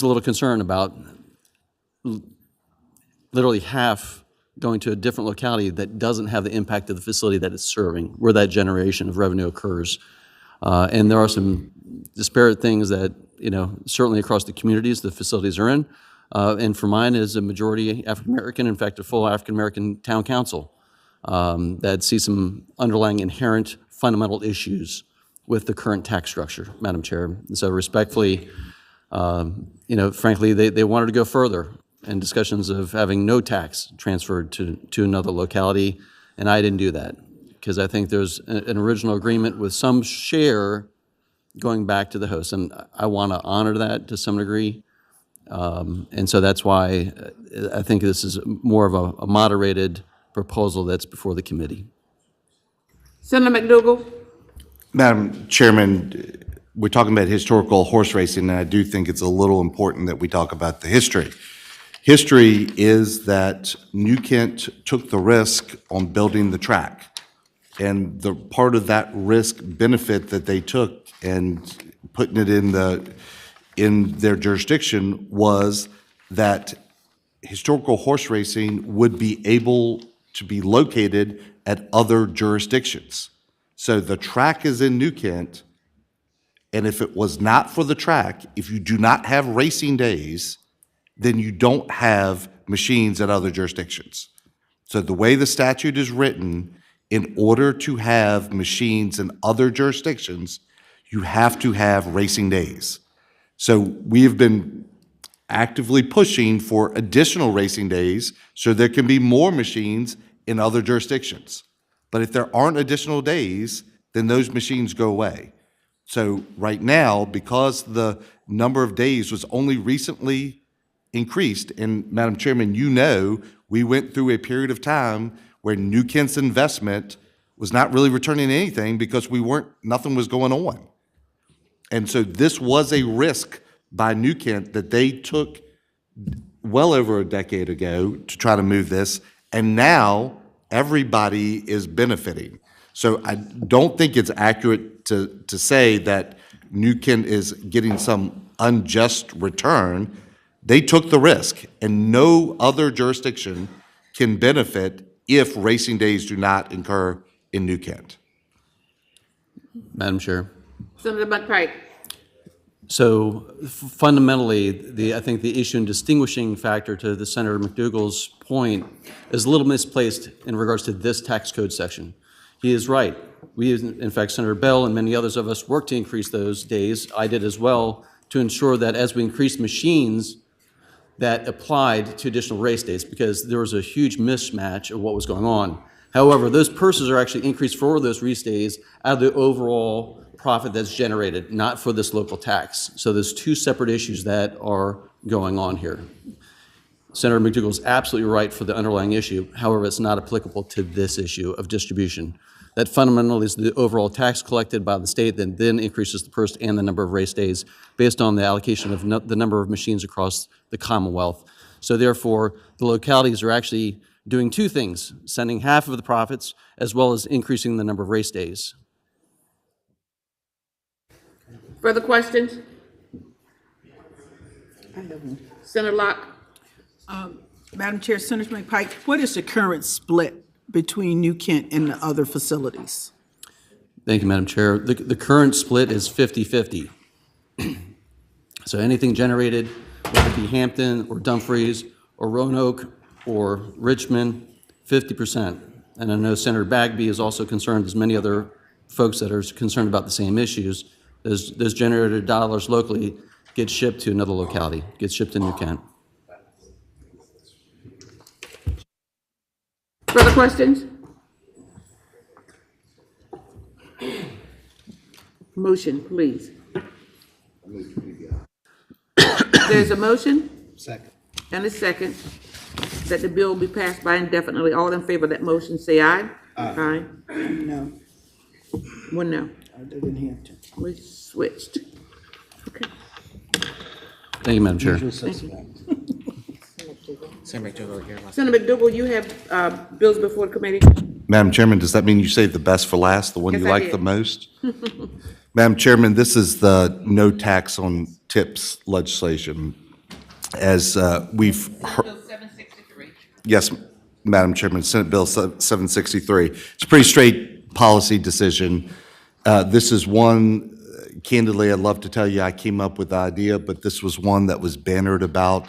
a little concern about literally half going to a different locality that doesn't have the impact of the facility that it's serving, where that generation of revenue occurs. And there are some disparate things that, you know, certainly across the communities the facilities are in. And for mine is a majority African-American, in fact, a full African-American town council that sees some underlying inherent fundamental issues with the current tax structure, Madam Chair. And so respectfully, frankly, they wanted to go further in discussions of having no tax transferred to another locality, and I didn't do that because I think there's an original agreement with some share going back to the host, and I want to honor that to some degree. And so that's why I think this is more of a moderated proposal that's before the committee. Senator McDougal. Madam Chairman, we're talking about historical horse racing, and I do think it's a little important that we talk about the history. History is that New Kent took the risk on building the track. And the part of that risk benefit that they took and putting it in their jurisdiction was that historical horse racing would be able to be located at other jurisdictions. So the track is in New Kent, and if it was not for the track, if you do not have racing days, then you don't have machines at other jurisdictions. So the way the statute is written, in order to have machines in other jurisdictions, you have to have racing days. So we have been actively pushing for additional racing days so there can be more machines in other jurisdictions. But if there aren't additional days, then those machines go away. So right now, because the number of days was only recently increased, and Madam Chairman, you know, we went through a period of time where New Kent's investment was not really returning anything because nothing was going on. And so this was a risk by New Kent that they took well over a decade ago to try to move this, and now everybody is benefiting. So I don't think it's accurate to say that New Kent is getting some unjust return. They took the risk, and no other jurisdiction can benefit if racing days do not incur in New Kent. Madam Chair. Senator McPike. So fundamentally, I think the issue and distinguishing factor to the Senator McDougall's point is a little misplaced in regards to this tax code section. He is right. We, in fact, Senator Bell and many others of us worked to increase those days. I did as well, to ensure that as we increased machines, that applied to additional race days, because there was a huge mismatch of what was going on. However, those purses are actually increased for those race days out of the overall profit that's generated, not for this local tax. So there's two separate issues that are going on here. Senator McDougall is absolutely right for the underlying issue. However, it's not applicable to this issue of distribution. That fundamentally is the overall tax collected by the state that then increases the purse and the number of race days based on the allocation of the number of machines across the Commonwealth. So therefore, the localities are actually doing two things, sending half of the profits as well as increasing the number of race days. Further questions? Senator Locke. Madam Chair, Senator McPike, what is the current split between New Kent and the other facilities? Thank you, Madam Chair. The current split is 50-50. So anything generated, whether it be Hampton or Dumfries or Roanoke or Richmond, 50%. And I know Senator Bagby is also concerned, as many other folks that are concerned about the same issues. Those generated dollars locally get shipped to another locality, get shipped to New Kent. Further questions? Motion, please. There's a motion? Second. And a second that the bill be passed by indefinitely. All in favor of that motion, say aye. Aye. No, One no. I didn't have to. We switched. Okay. Thank you, Madam Chair. Thank you. Senator McDougall, you're last. Senator McDougall, you have bills before the committee? Madam Chairman, does that mean you saved the best for last, the one Yes, you I like did. the most? Madam Chairman, this is the no tax on tips legislation. As we've heard. Bill 763. Yes, Madam Chairman, Senate Bill 763. It's a pretty straight policy decision. This is one, candidly, I'd love to tell you I came up with the idea, but this was one that was bannered about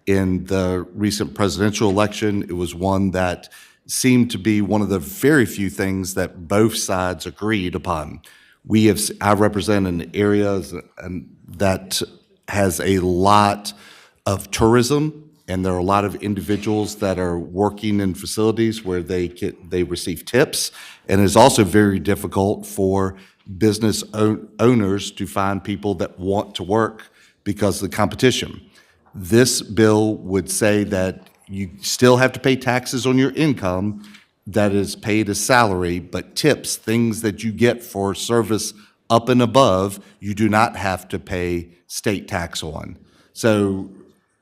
in the recent presidential election. It was one that seemed to be one of the very few things that both sides agreed upon. I represent an area that has a lot of tourism, and there are a lot of individuals that are working in facilities where they receive tips, and it's also very difficult for business owners to find people that want to work because of the competition. This bill would say that you still have to pay taxes on your income that is paid as salary, but tips, things that you get for service up and above, you do not have to pay state tax on. So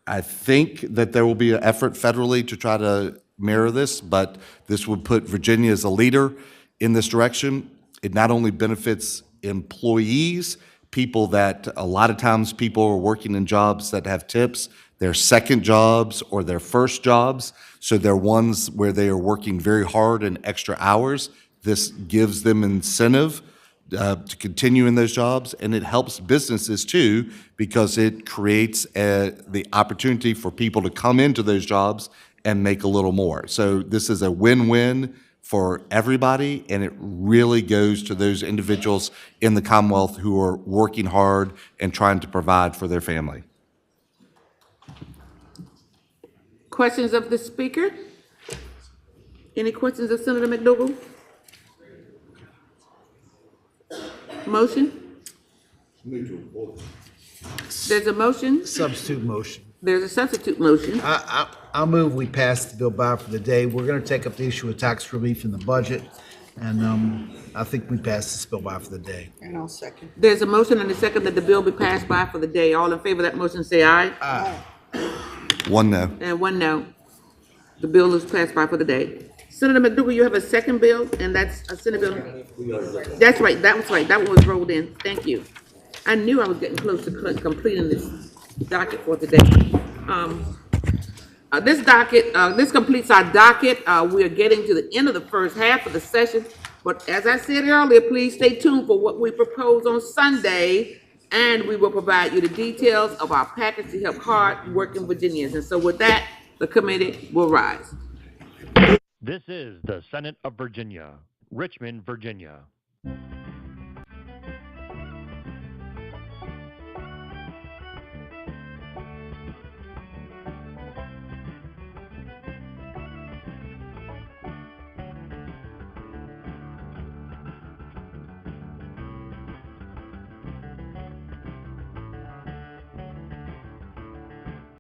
I think that there will be an effort federally to try to mirror this, but this would put Virginia as a leader in this direction. It not only benefits employees, people that a lot of times people are working in jobs that have tips their second jobs or their first jobs. So they're ones where they are working very hard and extra hours. This gives them incentive to continue in those jobs, and it helps businesses too, because it creates the opportunity for people to come into those jobs and make a little more. So this is a win-win for everybody, and it really goes to those individuals in the Commonwealth who are working hard and trying to provide for their family. Questions of the speaker? Any questions of Senator McDougal? Motion? There's a motion? Substitute motion. There's a substitute motion. I'll move we pass the bill by for the day. We're going to take up the issue of tax relief in the budget, and I think we pass this bill by for the day. And I'll second. There's a motion and a second that the bill be passed by for the day. All in favor of that motion, say aye. Aye. One no. And one no. The bill is passed by for the day. Senator McDougal, you have a second bill, and that's a Senate bill. That's right, that was right. That one was rolled in. Thank you. I knew I was getting close to completing this docket for today. This completes our docket. We are getting to the end of the first half of the session. But as I said earlier, please stay tuned for what we propose on Sunday, and we will provide you the details of our package to help hard-working Virginians. And so with that, the committee will rise. This is the Senate of Virginia, Richmond, Virginia.